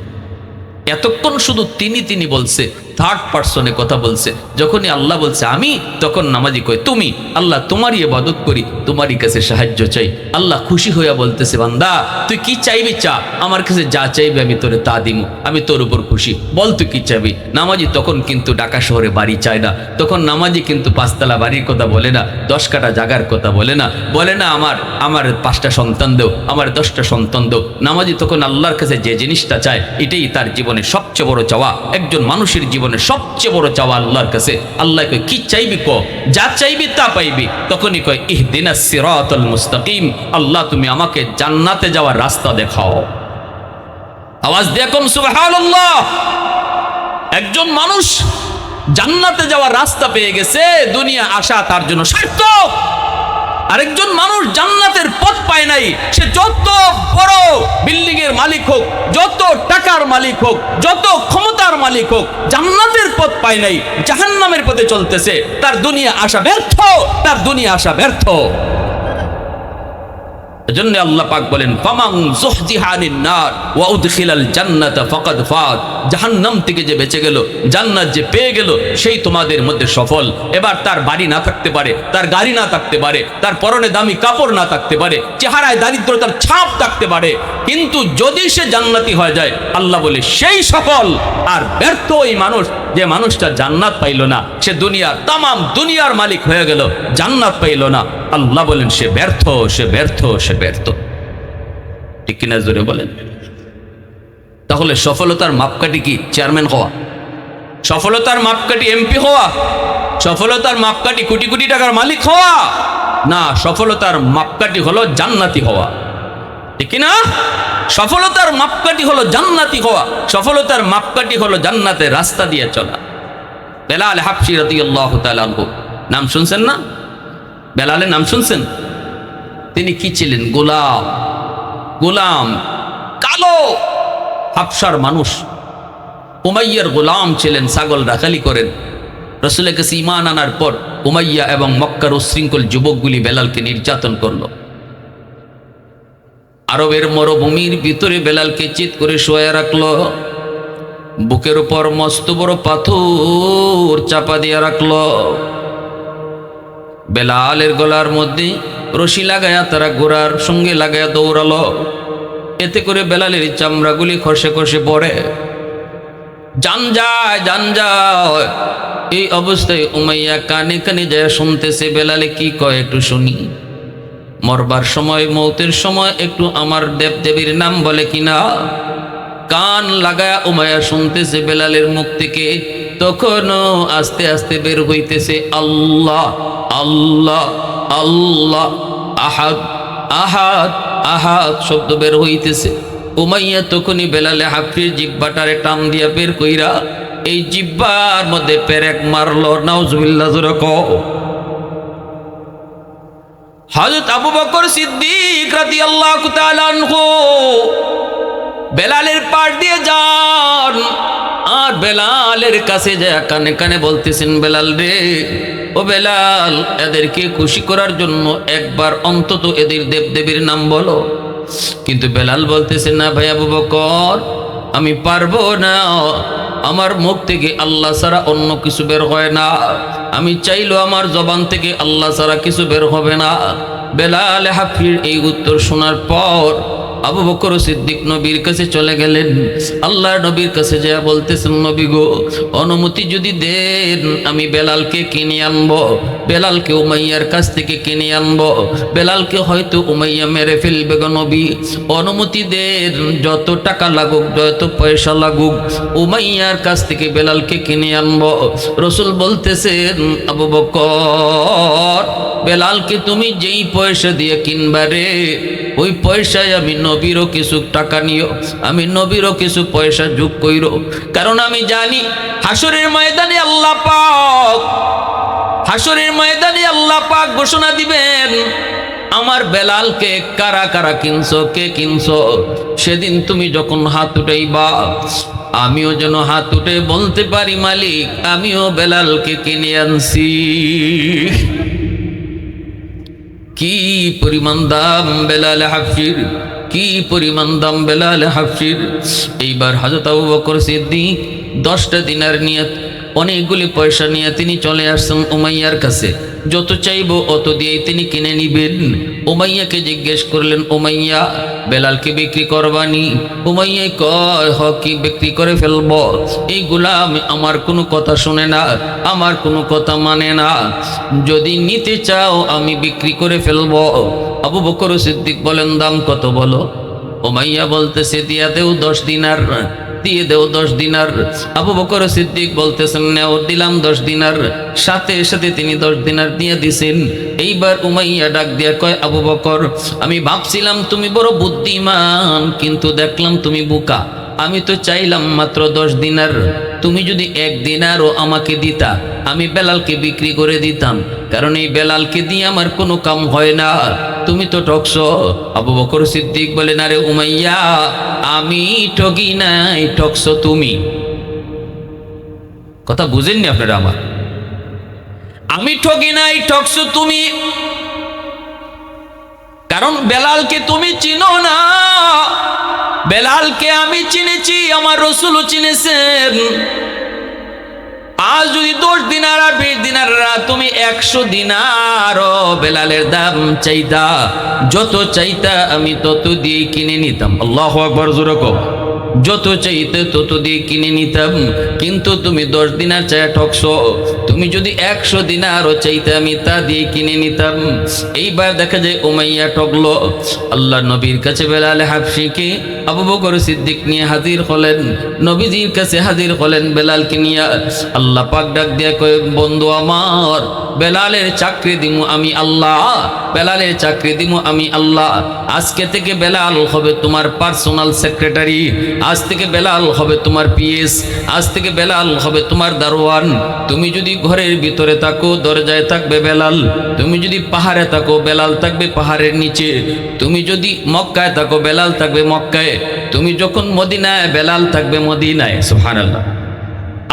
এতক্ষণ শুধু তিনি বলছে, থার্ড পার্সনে কথা বলছে। যখনই আল্লাহ বলছে আমি, তখন নামাজি কয় তুমি। আল্লাহ তোমারই ইবাদত করি, তোমারই কাছে সাহায্য চাই। আল্লাহ খুশি হইয়া বলতেছে, বান্দা তুই কি চাইবি চা, আমার কাছে যা চাইবি আমি তোরে তা দিমু, আমি তোর উপর খুশি, বল তুই কি চাইবি। নামাজি তখন কিন্তু ঢাকা শহরে বাড়ি চায় না, তখন নামাজি কিন্তু 5 তলা বাড়ির কথা বলে না, 10 কাঠা জাগার কথা বলে না, আমার 5টা সন্তান দেও, আমার 10টা সন্তান দেও। নামাজি তখন আল্লাহর কাছে যে জিনিসটা চায়, এটাই তার জীবনের সবচেয়ে বড় চাওয়া। একজন মানুষের জীবনের সবচেয়ে বড় চাওয়া আল্লাহর কাছে। আল্লাহ কয় কি চাইবি ক, যা চাইবি তা পাইবি। তখনই কয় ইহদিনাস সিরাতাল মুস্তাকিম, আল্লাহ তুমি আমাকে জান্নাতে যাওয়ার রাস্তা দেখাও। আওয়াজ দিয়ে কোন সুবহানাল্লাহ। একজন মানুষ জান্নাতে যাওয়ার রাস্তা পেয়ে গেছে, দুনিয়া আসা তার জন্য সার্থক। আরেকজন মানুষ জান্নাতের পথ পায় নাই, সে যত বড় বিল্ডিং এর মালিক হোক, যত টাকার মালিক হোক, যত ক্ষমতার মালিক হোক, জান্নাতের পথ পায় নাই, জাহান্নামের পথে চলতেছে, তার দুনিয়া আসা ব্যর্থ, তার দুনিয়া আসা ব্যর্থ। এজন্য আল্লাহ পাক বলেন ফামান যুহজিহা আনিন নার ওয়া উদখিলাল জান্নাতা ফাকাদ ফাত, জাহান্নাম থেকে যে বেঁচে গেল, জান্নাত যে পেয়ে গেল, সেই তোমাদের মধ্যে সফল। এবার তার বাড়ি না থাকতে পারে, তার গাড়ি না থাকতে পারে, তার পরনে দামি কাপড় না থাকতে পারে, চেহারায় দারিদ্রতার ছাপ থাকতে পারে, কিন্তু যদি সে জান্নাতি হয়ে যায়, আল্লাহ বলে সেই সফল। আর ব্যর্থ ওই মানুষ, যে মানুষটা জান্নাত পাইল না, সে দুনিয়ার তামাম দুনিয়ার মালিক হয়ে গেল, জান্নাত পাইল না, আল্লাহ বলেন সে ব্যর্থ, সে ব্যর্থ, সে ব্যর্থ। ঠিক কিনা জোরে বলেন। তাহলে সফলতার মাপকাঠি কি? চেয়ারম্যান হওয়া? সফলতার মাপকাঠি এমপি হওয়া? সফলতার মাপকাঠি কোটি কোটি টাকার মালিক হওয়া? না, সফলতার মাপকাঠি হলো জান্নাতি হওয়া। ঠিক কিনা? সফলতার মাপকাঠি হলো জান্নাতি হওয়া, সফলতার মাপকাঠি হলো জান্নাতের রাস্তা দিয়ে চলা। বেলাল হাবশী রাদিয়াল্লাহু তাআলা আনহু, নাম শুনছেন না? বেলালের নাম শুনছেন? তিনি কি ছিলেন? গোলাম। গোলাম, কালো হাবশার মানুষ, উমাইয়ার গোলাম ছিলেন, ছাগল রাখালি করেন। রাসূলের কাছে ঈমান আনার পর উমাইয়া এবং মক্কার উশৃঙ্খল যুবকগুলি বেলালকে নির্যাতন করলো। আরবের মরুভূমির ভিতরে বেলালকে চিৎ করে শোয়া রাখলো, বুকের উপর মস্ত বড় পাথর চাপা দিয়ে রাখলো। বেলালের গলার মধ্যে রশি লাগায়া তারা ঘোড়ার সঙ্গে লাগায়া দৌড়ালো। এতে করে বেলালের চামড়াগুলি খসে খসে পড়ে, জান যায়, জান যায়। এই অবস্থায় উমাইয়া কানে কানে যায় শুনতেছে বেলালে কি কয়, একটু শুনি। মরবার সময়, মৌতের সময় একটু আমার দেব দেবীর নাম বলে কিনা। কান লাগায়া উমাইয়া শুনতেছে বেলালের মুখ থেকে তখনও আস্তে আস্তে বের হইতেছে আল্লাহ আল্লাহ আল্লাহ, আহাদ আহাদ আহাদ শব্দ বের হইতেছে। উমাইয়া তখনই বেলালে হাফির জিব্বাটারে টান দিয়া বের কইরা এই জিব্বার মধ্যে পেরেক মারলো। নাউজুবিল্লাহ জোরে কও। হযরত আবু বকর সিদ্দিক রাদিয়াল্লাহু তাআলা আনহু বেলালের পাশ দিয়ে যান, আর বেলালের কাছে যায় কানে কানে বলতেছেন, বেলাল রে, ও বেলাল, এদেরকে খুশি করার জন্য একবার অন্তত এদের দেবদেবীর নাম বলো। কিন্তু বেলাল বলতেছে, না ভাই আবু বকর, আমি পারবো না, আমার মুখ থেকে আল্লাহ ছাড়া অন্য কিছু বের হয় না, আমি চাইলেও আমার জবান থেকে আল্লাহ ছাড়া কিছু বের হবে না। বেলাল হাফির এই উত্তর শোনার পর আবু বকর সিদ্দিক নবীর কাছে চলে গেলেন। আল্লাহর নবীর কাছে যা বলতেছেন, নবী গো, অনুমতি যদি দেন আমি বেলালকে কিনে আনবো, বেলালকে উমাইয়ার কাছ থেকে কিনে আনবো, বেলালকে হয়তো উমাইয়া মেরে ফেলবে গো নবী, অনুমতি দেন, যত টাকা লাগুক, যত পয়সা লাগুক, উমাইয়ার কাছ থেকে বেলালকে কিনে আনবো। রসুল বলতেছেন, আবু বকর, বেলালকে তুমি যেই পয়সা দিয়ে কিনবা রে, ওই পয়সায় আমি নবীরও কিছু টাকা নিও, আমি নবীরও কিছু পয়সা যোগ কইরো, কারণ আমি জানি হাসরের ময়দানে আল্লাহ পাক, হাসরের ময়দানে আল্লাহ পাক ঘোষণা দিবেন, আমার বেলালকে কারা কারা কিনছো, কে কিনছো। সেদিন তুমি যখন হাত উঠাইবা, আমিও যেন হাত উঠে বলতে পারি, মালিক, আমিও বেলালকে কিনে আনছি। কি পরিমাণ দাম বেলাল হাফসির, কি পরিমাণ দাম বেলাল হাফসির। এইবার হযরত আবু বকর সিদ্দিক 10টা দিনার নিয়ে, অনেকগুলি পয়সা নিয়ে তিনি চলে আসছেন উমাইয়ার কাছে। যত চাইবো অত দিয়েই তিনি কিনে নিবেন। উমাইয়াকে জিজ্ঞেস করলেন, উমাইয়া, বেলালকে বিক্রি করবানি? উমাইয়া কয়, হ, কি বিক্রি করে ফেলব। এই গোলাম আমার কোনো কথা শুনে না, আমার কোনো কথা মানে না, যদি নিতে চাও আমি বিক্রি করে ফেলব। আবু বকর সিদ্দিক বলেন, দাম কত বলো? উমাইয়া বলতেছে, দিয়া দেও 10 দিনার, দিয়ে দেও 10 দিনার। আবু বকর সিদ্দিক বলতেছেন, নেও, দিলাম 10 দিনার। সাথে সাথে তিনি 10 দিনার দিয়ে দিছেন। এইবার উমাইয়া ডাক দিয়া কয়, আবু বকর, আমি ভাবছিলাম তুমি বড় বুদ্ধিমান, কিন্তু দেখলাম তুমি বোকা। আমি তো চাইলাম মাত্র 10 দিনার, তুমি যদি 1 দিনারও আমাকে দিতা, আমি বেলালকে বিক্রি করে দিতাম, কারণ এই বেলালকে দিয়ে আমার কোনো কাম হয় না। তুমি তো ঠকছো। আবু বকর সিদ্দিক বলেন, আরে উমাইয়া, আমি ঠকি নাই, ঠকছো তুমি। কথা বুঝেননি আপনারা আমার? আমি ঠকি নাই, ঠকছো তুমি। কারণ বেলালকে তুমি চিনো না, বেলালকে আমি চিনেছি, আমার রাসূলও চিনেছেন। আজ যদি 10 দিনার আর 20 দিনার তুমি 100 দিনার বেলালের দাম চাইতা, যত চাইতা আমি তত দিয়ে কিনে নিতাম। আল্লাহু আকবার, জোরে কও। যত চাইতে তত দিয়ে কিনে নিতাম, কিন্তু তুমি 10 দিনার চাইয়া ঠকছো। তুমি যদি 100 দিনারও চাইতে আমি তা দিয়ে কিনে নিতাম। এইবার দেখা যায় উমাইয়া ঠকলো। আল্লাহ নবীর কাছে বেলাল হাবশিকে আবু বকর সিদ্দিক নিয়ে হাজির হলেন, নবীজির কাছে হাজির হলেন বেলালকে নিয়ে। আল্লাহ পাক ডাক দিয়া কয়, বন্ধু আমার, বেলালের চাকরি দিমু আমি আল্লাহ, বেলালের চাকরি দিমু আমি আল্লাহ। আজকে থেকে বেলাল হবে তোমার পার্সোনাল সেক্রেটারি, আজ থেকে বেলাল হবে তোমার পিএস, আজ থেকে বেলাল হবে তোমার দারোয়ান। তুমি যদি ঘরের ভিতরে থাকো দরজায় থাকবে বেলাল, তুমি যদি পাহাড়ে থাকো বেলাল থাকবে পাহাড়ের নিচে, তুমি যদি মক্কায় থাকো বেলাল থাকবে মক্কায়, তুমি যখন মদিনায় বেলাল থাকবে মদিনায়। সুবহানাল্লাহ,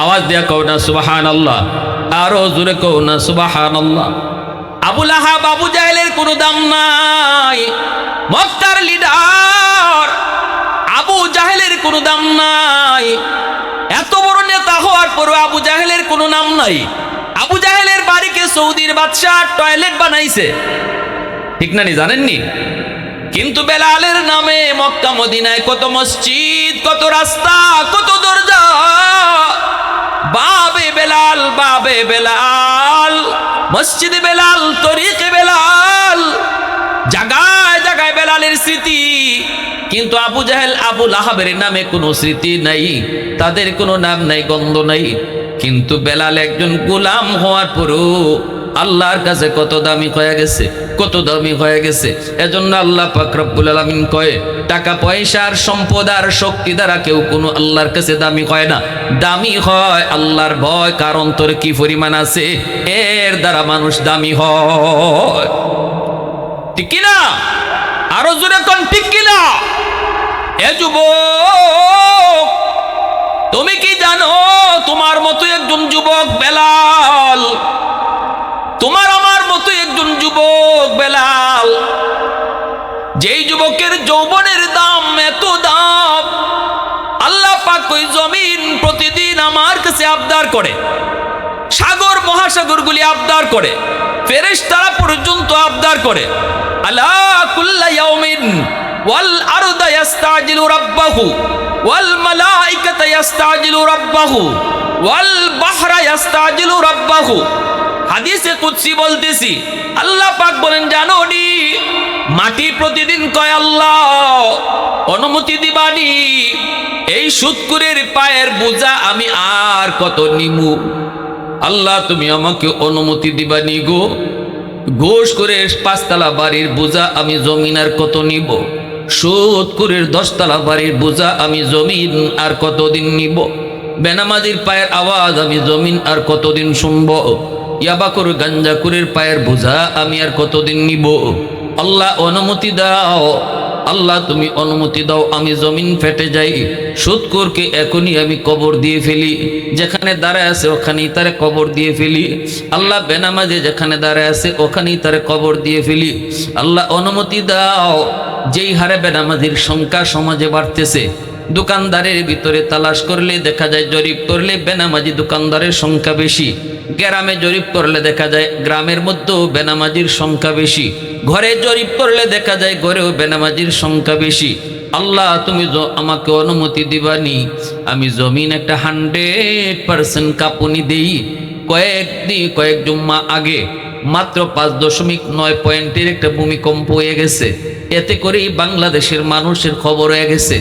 আওয়াজ দিয়া কও না সুবহানাল্লাহ, আরো জোরে কও না সুবহানাল্লাহ। আবু লাহাব আবু জাহেলের কোনো দাম নাই, মক্কার লিডার আবু জাহেলের কোনো দাম নাই। এত বড় নেতা হওয়ার পরও আবু জাহেলের কোনো নাম নাই। আবু জাহেলের বাড়িকে সৌদির বাদশাহ টয়লেট বানাইছে, ঠিক না? জানেননি? কিন্তু বেলালের নামে মক্কা মদিনায় কত মসজিদ, কত রাস্তা, কত দরজা। বাবে বেলাল, বাবে বেলাল, মসজিদে বেলাল, তরিকে বেলাল, জায়গায় জায়গায় বেলালের স্মৃতি। কিন্তু আবু জাহেল আবু লাহাবের নামে কোনো স্মৃতি নাই, তাদের কোনো নাম নাই, গন্ধ নাই। কিন্তু বেলাল একজন গোলাম হওয়ার পরও আল্লাহর কাছে কত দামি হয়ে গেছে, কত দামি হয়ে গেছে। এজন্য আল্লাহ পাক রব্বুল আলামিন কয়, টাকা পয়সার সম্পদ আর শক্তি দ্বারা কেউ কোনো আল্লাহর কাছে দামি হয় না। দামি হয় আল্লাহর ভয়, কার অন্তরে কি পরিমাণ আছে এর দ্বারা মানুষ দামি হয়। ঠিক কিনা? আরো জোরে কোন ঠিক কিনা? এ যুবক, তুমি কি জানো তোমার মতো একজন যুবক বেলাল, তোমার আমার মতো একজন যুবক বেলাল, যেই যুবকের যৌবনের দাম এত দাম, আল্লাহ পাক ওই জমিন প্রতিদিন আমার কাছে আবদার করে, সাগর মহাসাগরগুলি আবদার করে, ফেরেশতারা পর্যন্ত আবদার করে। আলা কুল্লা ইয়াউমিন ওয়াল আরদা ইস্তাজিলু রাব্বাহু ওয়াল মালাইকাতু ইস্তাজিলু রাব্বাহু ওয়াল বাহরা ইস্তাজিলু রাব্বাহু। হাদিসে কুদসি বলতেছি, আল্লাহ পাক বলেন, জানো নি মাটি প্রতিদিন কয় আল্লাহ অনুমতি দিবানি, এই সুৎকুরের পায়ের বোঝা আমি আর কত নিমু। আল্লাহ তুমি আমাকে অনুমতি দিবানি গো, ঘোষ করে 5 তলা বাড়ির বোঝা আমি জমিন আর কত নিব, সুৎকুরের 10 তলা বাড়ির বোঝা আমি জমিন আর কতদিন নিব, বেনামাজির পায়ের আওয়াজ আমি জমিন আর কতদিন শুনবো, ইয়াবাকুর গাঞ্জাকুরের পায়ের বোঝা আমি আর কতদিন নিব। আল্লাহ অনুমতি দাও, আল্লাহ তুমি অনুমতি দাও, আমি জমিন ফেটে যাই, সুৎকুরকে এখনই আমি কবর দিয়ে ফেলি, যেখানে দাঁড়ায় আছে ওখানেই তারে কবর দিয়ে ফেলি। আল্লাহ বেনামাজে যেখানে দাঁড়ায় আছে ওখানেই তারে কবর দিয়ে ফেলি। আল্লাহ অনুমতি দাও, যেই হারে বেনামাজির সংখ্যা সমাজে বাড়তেছে, দোকানদারের ভিতরে তালাশ করলে দেখা যায়, জরিপ করলে বেনামাজি দোকানদারের সংখ্যা বেশি, গ্রামে জরিপ করলে দেখা যায় গ্রামের মধ্যেও বেনামাজির সংখ্যা বেশি, ঘরে জরিপ করলে দেখা যায় ঘরেও বেনামাজির সংখ্যা বেশি। আল্লাহ তুমি আমাকে অনুমতি দিবানি, আমি জমিন একটা 100% কাঁপুনি দেই। কয়েক জুম্মা আগে মাত্র 5.9 পয়েন্টের একটা ভূমিকম্প হয়ে গেছে, এতে করেই বাংলাদেশের মানুষের খবর হয়ে গেছে।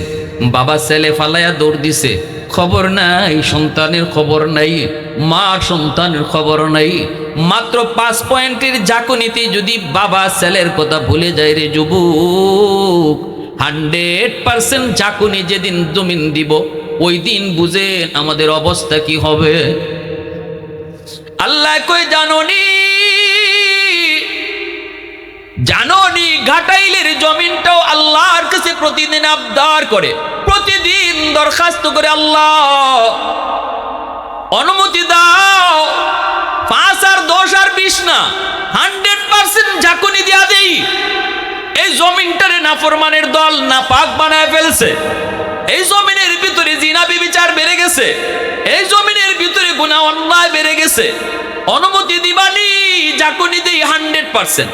বাবা ছেলে ফালাইয়া দৌড় দিছে, খবর নাই, সন্তানের খবর নাই, মা সন্তানের খবর নাই। মাত্র 5 পয়েন্টের ঝাঁকুনিতে যদি বাবা ছেলের কথা ভুলে যায় রে যুবক, 100% ঝাঁকুনি যেদিন জমিন দিব ওই দিন বুঝেন আমাদের অবস্থা কি হবে। আল্লাহ কই জানোনি, জানোনি ঘাটাইলের জমিনটাও আল্লাহর কাছে প্রতিদিন আবদার করে, প্রতিদিন দরখাস্ত করে, আল্লাহ অনুমতি দাও, 5 আর 10 আর 20 না, 100% ঝাঁকুনি দিয়া দেই। এই এই জমিনটারে নাফরমানের দল নাপাক বানায় ফেলছে। এই জমিনের ভিতরে জিনা ব্যভিচার বেড়ে গেছে, এই জমিনের ভিতরে গুনাহ অন্যায় বেড়ে গেছে। অনুমতি দিবানি যাকুনি দেই 100%।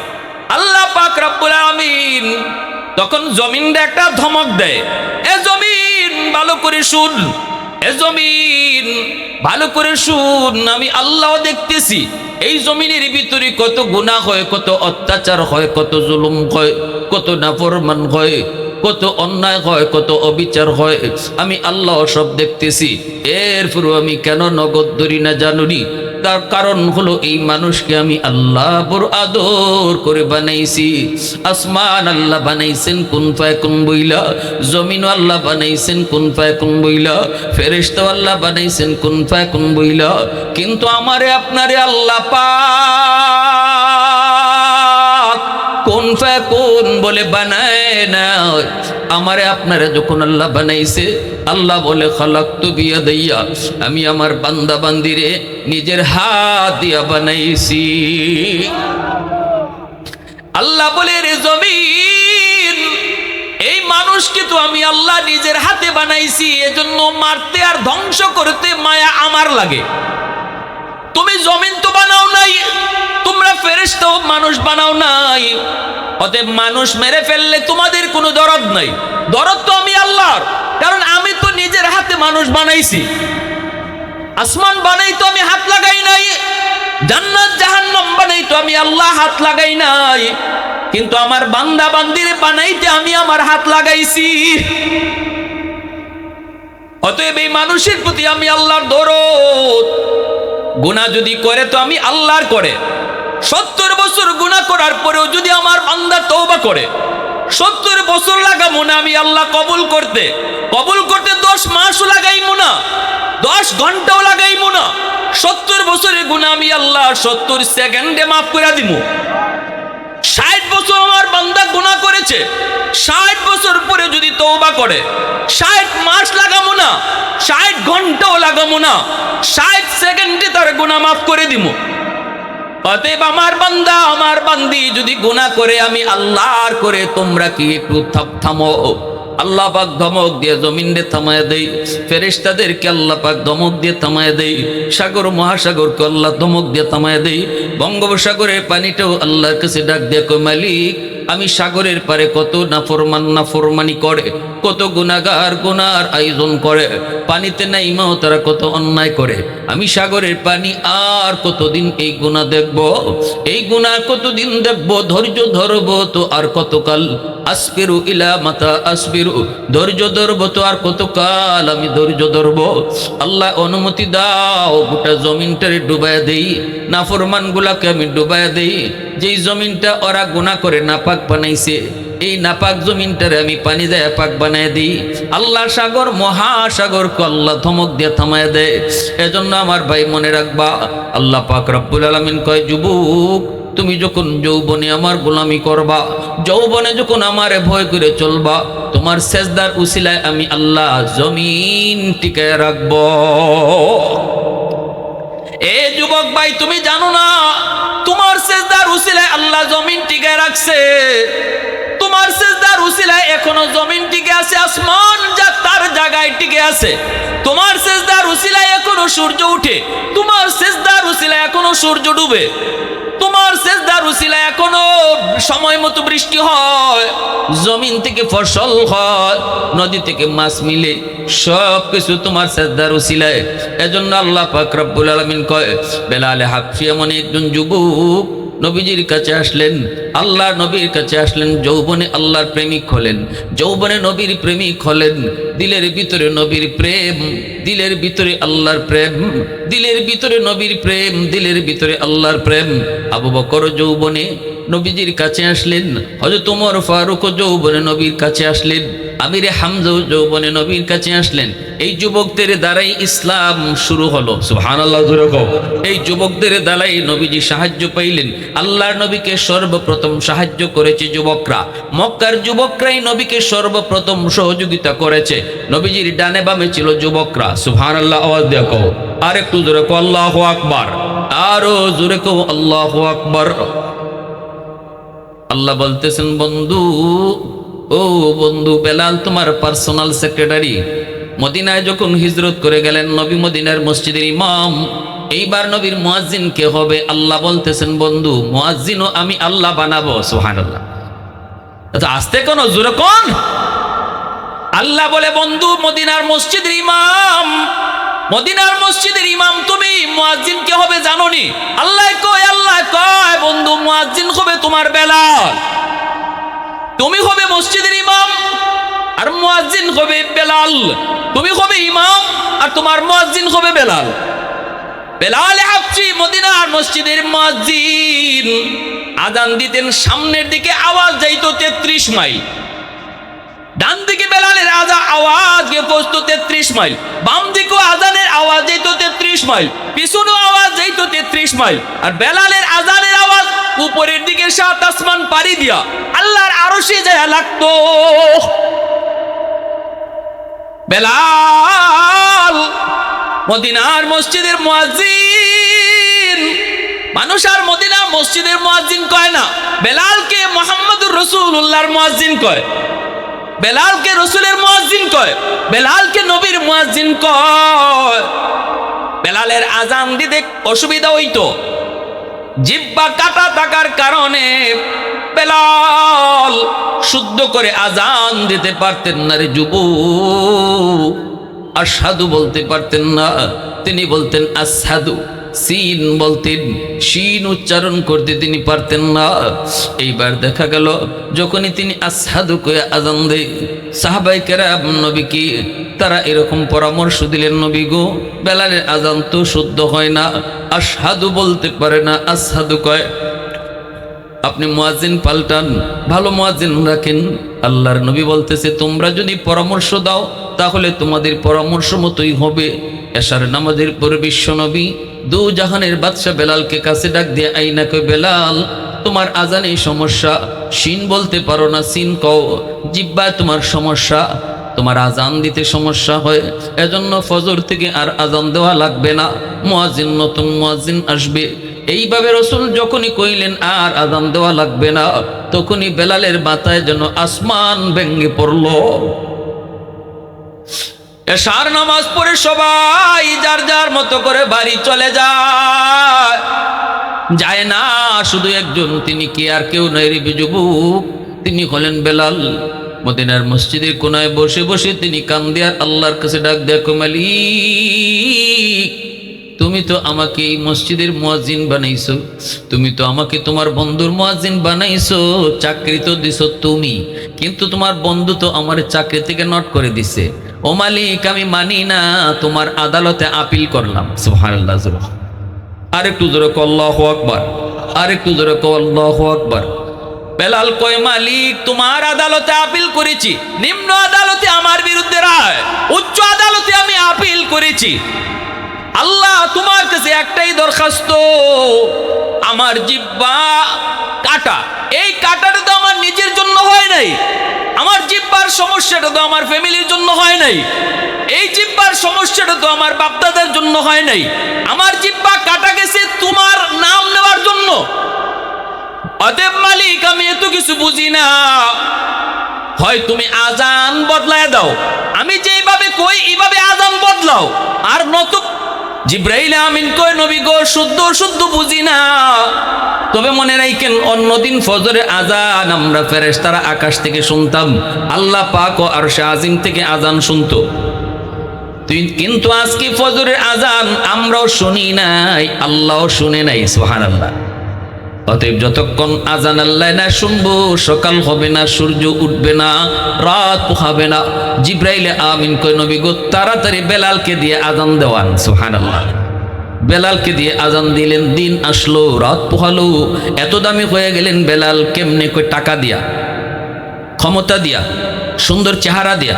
আল্লাহ পাক রব্বুল আলামিন তখন জমিনটা একটা ধমক দেয়, এ জমিন ভালো করে শুন, এ জমিন ভালো করে শুন, আমি আল্লাহ দেখতেছি এই জমিনের ভিতরে কত গুনাহ হয়, কত অত্যাচার হয়, কত জুলুম হয়, কত নাফরমান হয়, কত অন্যায় হয়, কত অবিচার হয়, আমি আল্লাহ সব দেখতেছি। এরপরও আমি কেন নগদ ধরি না জানুনি? তার কারণ হলো এই মানুষকে আমি আল্লাহ বড় আদর করে বানাইছি। আসমান আল্লাহ বানাইছেন কুন ফায়াকুন বইলা, জমিন আল্লাহ বানাইছেন কুন ফায়াকুন বইলা, ফেরেশতা আল্লাহ বানাইছেন কুন ফায়াকুন বইলা, কিন্তু আমারে আপনারে আল্লাহ পাক কুন ফায়াকুন বলে বানায় না। আমারে আপনারে যখন আল্লাহ বানাইছে, আল্লাহ বলে খালাকতু বিয়াদাইয়া, আমি আমার বান্দা বান্দিরে নিজের হাত দিয়া বানাইছি। আল্লাহ বলে রে জমিন, এই মানুষকে তো আমি আল্লাহ নিজের হাতে বানাইছি, এজন্য মারতে আর ধ্বংস করতে মায়া আমার লাগে। তুমি জমিন তো বানাও নাই, তোমরা ফেরেশতাও মানুষ বানাও নাই, অতএব মানুষ মেরে ফেললে তোমাদের কোনো দরদ নাই। দরদ তো আমি আল্লাহর, কারণ আমি তো নিজের হাতে মানুষ বানাইছি। আসমান বানাই তো আমি হাত লাগাই নাই, জান্নাত জাহান্নাম বানাই তো আমি আল্লাহ হাত লাগাই নাই, কিন্তু আমার বান্দা বান্দিরে বানাইতে আমি আমার হাত লাগাইছি। অতএব এই মানুষের প্রতি আমি আল্লাহর দরদ। গুনাহ যদি করে তো আমি আল্লাহর করে। 70 বছর গুনাহ করার পরেও যদি আমার বান্দা তওবা করে, 70 বছর লাগামো না আমি আল্লাহ কবুল করতে। 10 মাসও লাগাইমো না, 10 ঘন্টাও লাগাইমো না। 70 বছরের গুনাহ আমি আল্লাহ 70 সেকেন্ডে মাফ করে দিব। 60 বছর আমার বান্দা গুনাহ করেছে, 60 বছর পরে যদি তওবা করে, 60 মাস লাগামো না, 60 ঘন্টাও লাগামো না, 60 সেকেন্ডে তার গুনাহ মাফ করে দিব। অতএব আমার বান্দা আমার বান্দি যদি গুনাহ করে আমি আল্লাহর করে, তোমরা কি একটু থামো? আল্লাহ পাক ধমক দিয়ে জমিনে থামায় দেয়, ফেরেশতাদেরকে আল্লাহ পাক ধমক দিয়ে থামায় দেয়, সাগর মহাসাগরকে আল্লাহ ধমক দিয়ে থামায় দেয়, বঙ্গোপসাগরের পানিটাও আল্লাহর কাছে ডাক দিয়ে কয়, মালিক আমি সাগরের পারে কত নাফরমানি করে, কত গুনাহগার গুনার আয়োজন করে, পানিতে নাইমাও তারা কত অন্যায় করে, আমি সাগরের পানি আর কতদিন এই গুনাহ দেখব? এই গুনাহ কতদিন দেখব? ধৈর্য ধরবো তো আর কতকাল? আসবিরু ইলা মাতা আসবিরু, ধৈর্য ধরবো তো আর কতকাল আমি ধৈর্য ধরবো? আল্লাহ অনুমতি দাও, গোটা জমিনটারে ডুবাইয়া দেই, নাফরমান গুলাকে আমি ডুবাইয়া দেই। যেই জমিনটা ওরা গুনাহ করে নাপাক বানাইছে, এই নাপাক জমিনটারে আমি পানি দেয়া পাক বানায় দিই। আল্লাহ সাগর মহাসাগরকে আল্লাহ ধমক দিয়ে থামায় দেয়। এজন্য আমার ভাই মনে রাখবা, আল্লাহ পাক রব্বুল আলামিন কয়, যুবক তুমি যখন যৌবনে আমার গোলামি করবা, যৌবনে যখন আমারে ভয় করে চলবা, তোমার সেজদার উসিলায় আমি আল্লাহ জমিন টিকায় রাখব। এ যুবক ভাই, তুমি জানো না তোমার সেজদার উসিলায় আল্লাহ জমিন টিকায় রাখছে। তোমার সেজদার উসিলায় এখনো জমিন টিকে আছে, আসমান যা তার জায়গায় টিকে আছে। তোমার সেজদার উসিলায় এখনো সূর্য উঠে, তোমার সেজদার উসিলায় এখনো সূর্য ডুবে, তোমার সেজদার উসিলায় এখনো সময় মতো বৃষ্টি হয়, জমিন থেকে ফসল হয়, নদী থেকে মাছ মিলে, সব কিছু তোমার সেজদার উসিলায়। এজন্য আল্লাহ পাক রব্বুল আলামিন কয়, বেলাল হাবশী এমন একজন যুবক নবীজির কাছে আসলেন, আল্লাহ নবীর কাছে আসলেন, যৌবনে আল্লাহর প্রেমিক হলেন, যৌবনে নবীর প্রেমিক হলেন, দিলের ভিতরে নবীর প্রেম, দিলের ভিতরে আল্লাহর প্রেম, দিলের ভিতরে নবীর প্রেম, দিলের ভিতরে আল্লাহর প্রেম। আবু বকর যৌবনে নবীজির কাছে আসলেন, হযরত ওমর ফারুক যৌবনে নবীর কাছে আসলেন, আমিরে হামজা যৌবনে নবীর কাছে আসলেন। এই যুবকদের দ্বারাই ইসলাম শুরু হলো। সুবহানাল্লাহ। এই যুবকদের দ্বারাই নবীজি সাহায্য পাইলেন। আল্লাহর নবীকে সর্বপ্রথম সাহায্য করেছে যুবকরা, মক্কার যুবকরাই নবীকে সর্বপ্রথম সহযোগিতা করেছে। নবীজির ডানে বামে ছিল যুবকরা। সুবহানাল্লাহ। আওয়াজ দিয়ে কও, আর একটু জোরে কও আল্লাহু আকবার, আরো জোরে কও আল্লাহু আকবার। আল্লাহ বলতেছেন, বন্ধু, ও বন্ধু বেলাল তোমার পার্সোনাল সেক্রেটারি। মদিনায় যখন হিজরত করে গেলেন, নবী মদিনার মসজিদের ইমাম, এইবার নবীর মুয়াজ্জিন কে হবে? আল্লাহ বলতেছেন, বন্ধু মুয়াজ্জিনও আমি আল্লাহ বানাবো। সুবহানাল্লাহ। আচ্ছা, আস্তে কোন, জোরে কোন। আল্লাহ বলে, বন্ধু মদিনার মসজিদের ইমাম, মদিনার মসজিদের ইমাম তুমি, মুয়াজ্জিন কে হবে জানোনি? আল্লাহ কয় বন্ধু মুয়াজ্জিন হবে তোমার বেলাল। তুমি হবে মসজিদের ইমাম আর মুয়াজ্জিন হবে বেলাল। তুমি হবে ইমাম আর তোমার মুয়াজ্জিন হবে বেলাল। বেলাল হাবশী মদিনার মসজিদের মুয়াজ্জিন, আযান দিতেন, সামনের দিকে আওয়াজ যাইতো 33 মাইল, ডান দিকে বেলালের আওয়াজ গিয়ে পৌঁছতো 33 মাইল, বাম দিকেও আযানের আওয়াজ যাইতো 33 মাইল, পিছনেও আওয়াজ যাইতো 33 মাইল। আর বেলালের আযানের আওয়াজ উপরের দিকে 7 আসমান পাড়ি দিয়া আল্লাহর আরশে যায় লাগতো। বেলাল মদিনার মসজিদের মুয়াজ্জিন। মানুষ আর মদিনা মসজিদের মুয়াজ্জিন কয় না, বেলালকে মুহাম্মদুর রাসূলুল্লাহর মুয়াজ্জিন কয়, বেলালকে রসুলের মুয়াজ্জিন কয়, বেলালকে নবীর মুয়াজ্জিন কয়। বেলালের আযান দিতে অসুবিধা হইতো, জিহ্বা কাটা থাকার কারণে বেলাল শুদ্ধ করে আযান দিতে পারতেন না রে যুবক, আশহাদু বলতে পারতেন না। তিনি বলতেন আশহাদু, সিন বলতেন, শিন উচ্চারণ করতে তিনি পারতেন না। এইবার দেখা গেল যখনই তিনি আশহাদু কয়ে আযান দেয়, সাহাবায়ে কেরাম নবীকে তারা এরকম পরামর্শ দিলেন, নবী গো বেলালের আযান তো শুদ্ধ হয় না, আশহাদু বলতে পারে না, আশহাদু কয়। আপনি মুয়াজ্জিন পাল্টান, ভালো মুয়াজ্জিন রাখেন। আল্লাহর নবী বলতেছে, তোমরা যদি পরামর্শ দাও তাহলে তোমাদের পরামর্শ মতোই হবে। এশার নামাজের পরে বিশ্ব নবী দু জাহানের বাদশা বেলালকে কাছে ডাক দিয়ে আইনা কই, বেলাল তোমার আযানে সমস্যা, শিন বলতে পারো না, সিন কও, জিহ্বায় তোমার সমস্যা, তোমার আযান দিতে সমস্যা হয়, এজন্য ফজর থেকে আর আযান দেওয়া লাগবে না, মুয়াজ্জিন নতুন মুয়াজ্জিন আসবে। এইভাবে রসুল যখনই কইলেন আর আযান দেওয়া লাগবে না, তখনই বেলালের মাথায় যেন আসমান ভেঙে পড়ল। এশার নামাজ পড়ে সবাই যার যার মতো করে বাড়ি চলে যায় না, শুধু একজন, তিনি কি আর কেউ নয় রে যুবক, তিনি হলেন বেলাল। মদিনার মসজিদের কোনায় বসে বসে তিনি কান্দে আর আল্লাহর কাছে ডাক দেয়, মালিক তুমি তো আমাকে এই মসজিদের মুয়াজ্জিন বানাইছো, তুমি তো আমাকে তোমার বন্ধুর মুয়াজ্জিন বানাইছো, চাকরি তো দিছো তুমি, কিন্তু তোমার বন্ধু তো আমার চাকরি থেকে নট করে দিছে। ও মালিক আমি মানি না, তোমার আদালতে আপিল করলাম। সুবহানাল্লাহ। আরেকটু জোরে কও আল্লাহু আকবার, আরেকটু জোরে কও আল্লাহু আকবার। বেলাল কয়, মালিক তোমার আদালতে আপিল করেছি, নিম্ন আদালতে আমার বিরুদ্ধে রায়, উচ্চ আদালতে আমি আপিল করেছি। আল্লাহ তোমার কাছে একটাই দরখাস্ত, আমার জিহ্বা কাটা, এই কাটাটা তো আমার নিজের জন্য হয় নাই, আমার জিহ্বার সমস্যাটা তো আমার ফ্যামিলির জন্য হয় নাই, এই জিহ্বার সমস্যাটা তো আমার বাপদাদার জন্য হয় নাই, আমার জিহ্বা কাটা গেছে তোমার নাম নেওয়ার জন্য। অতএব মালিক আমি এত কিছু বুঝি না, হয় তুমি আযান বদলায় দাও, আমি যেভাবে কই এইভাবে আযান বদলাও, আর নতুন জিব্রাইল আমিন কয়, নবী গো শুদ্ধ শুদ্ধ বুঝি না, তবে মনে রাখেন অন্যদিন ফজরের আযান আমরা ফেরেশতারা আকাশ থেকে শুনতাম, আল্লাহ পাক ও আরশে আজিম থেকে আযান শুনতো, কিন্তু আজকে ফজরের আযান আমরাও শুনি নাই, আল্লাহও শুনে নাই। সুবহানাল্লাহ। অতএব যতক্ষণ আযান আল্লাহ না শুনবো, সকাল হবে না, সূর্য উঠবে না, রাত পোহাবে না। জিব্রাইল আমিন কয়, নবী গো তাড়াতাড়ি বেলালকে দিয়ে আযান দেওয়ান। সুবহানাল্লাহ। বেলালকে দিয়ে আযান দিলেন, দিন আসলো, রাত পোহালো, এত দামি হয়ে গেলেন বেলাল কেমনে? কই টাকা দিয়া, ক্ষমতা দিয়া, সুন্দর চেহারা দিয়া।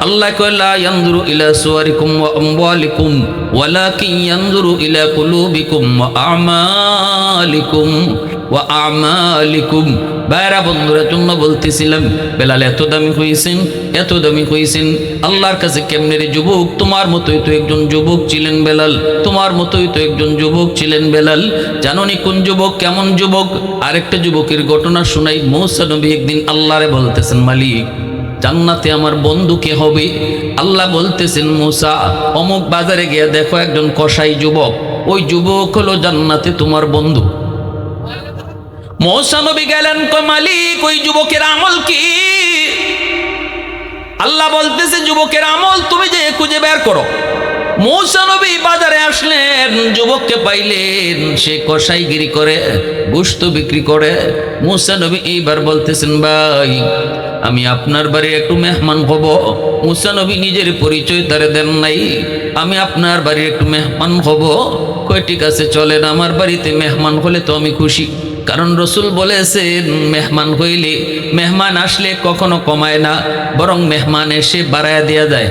আল্লাহ কয়, লা ইয়ানজুরু ইলা সুওয়ারিকুম ওয়া আমওয়ালিকুম ওয়ালাকিন ইয়ানজুরু ইলা কুলুবিকুম ওয়া আমালিকুম। ওয়া আমালিকুম। ভাইরা বন্ধুরা জন্য বলতেছিলাম, বেলাল এত দামি হয়েছেন, এত দামি হয়েছেন আল্লাহর কাছে কেমনে রে যুবক? তোমার মতোই তো একজন যুবক ছিলেন বেলাল, তোমার মতোই তো একজন যুবক ছিলেন বেলাল। জানোনি কোন যুবক? কেমন যুবক? আরেকটা যুবকের ঘটনা শোনাই। মূসা নবী একদিন আল্লাহরে বলতেছেন, মালিক জান্নাতে আমার বন্ধু কে হবে? আল্লাহ বলতেছেন, মূসা অমুক বাজারে গিয়ে দেখো একজন কসাই যুবক, ওই যুবক হলো জান্নাতে তোমার বন্ধু। মূসা নবী গেলেন, কয় মালিক ওই যুবকের আমল কি? আল্লাহ বলতেছে, যুবকের আমল তুমি যে খুঁজে বের করো। মূসা নবী বাজারে আসলেন, যুবককে পাইলেন, সে কসাইগিরি করে, গোশত বিক্রি করে। মূসা নবী এইবার বলতেছেন, ভাই আমি আপনার বাড়ি একটু মেহমান হব। মূসা নবী নিজের পরিচয় তারে দেন নাই, আমি আপনার বাড়ির একটু মেহমান হব। কয় ঠিক আছে চলেন, আমার বাড়িতে মেহমান হলে তো আমি খুশি। কারণ রসুল বলেছেন, মেহমান হইলে, মেহমান আসলে কখনো কমায় না, বরং মেহমান এসে বাড়ায় দেয়া যায়।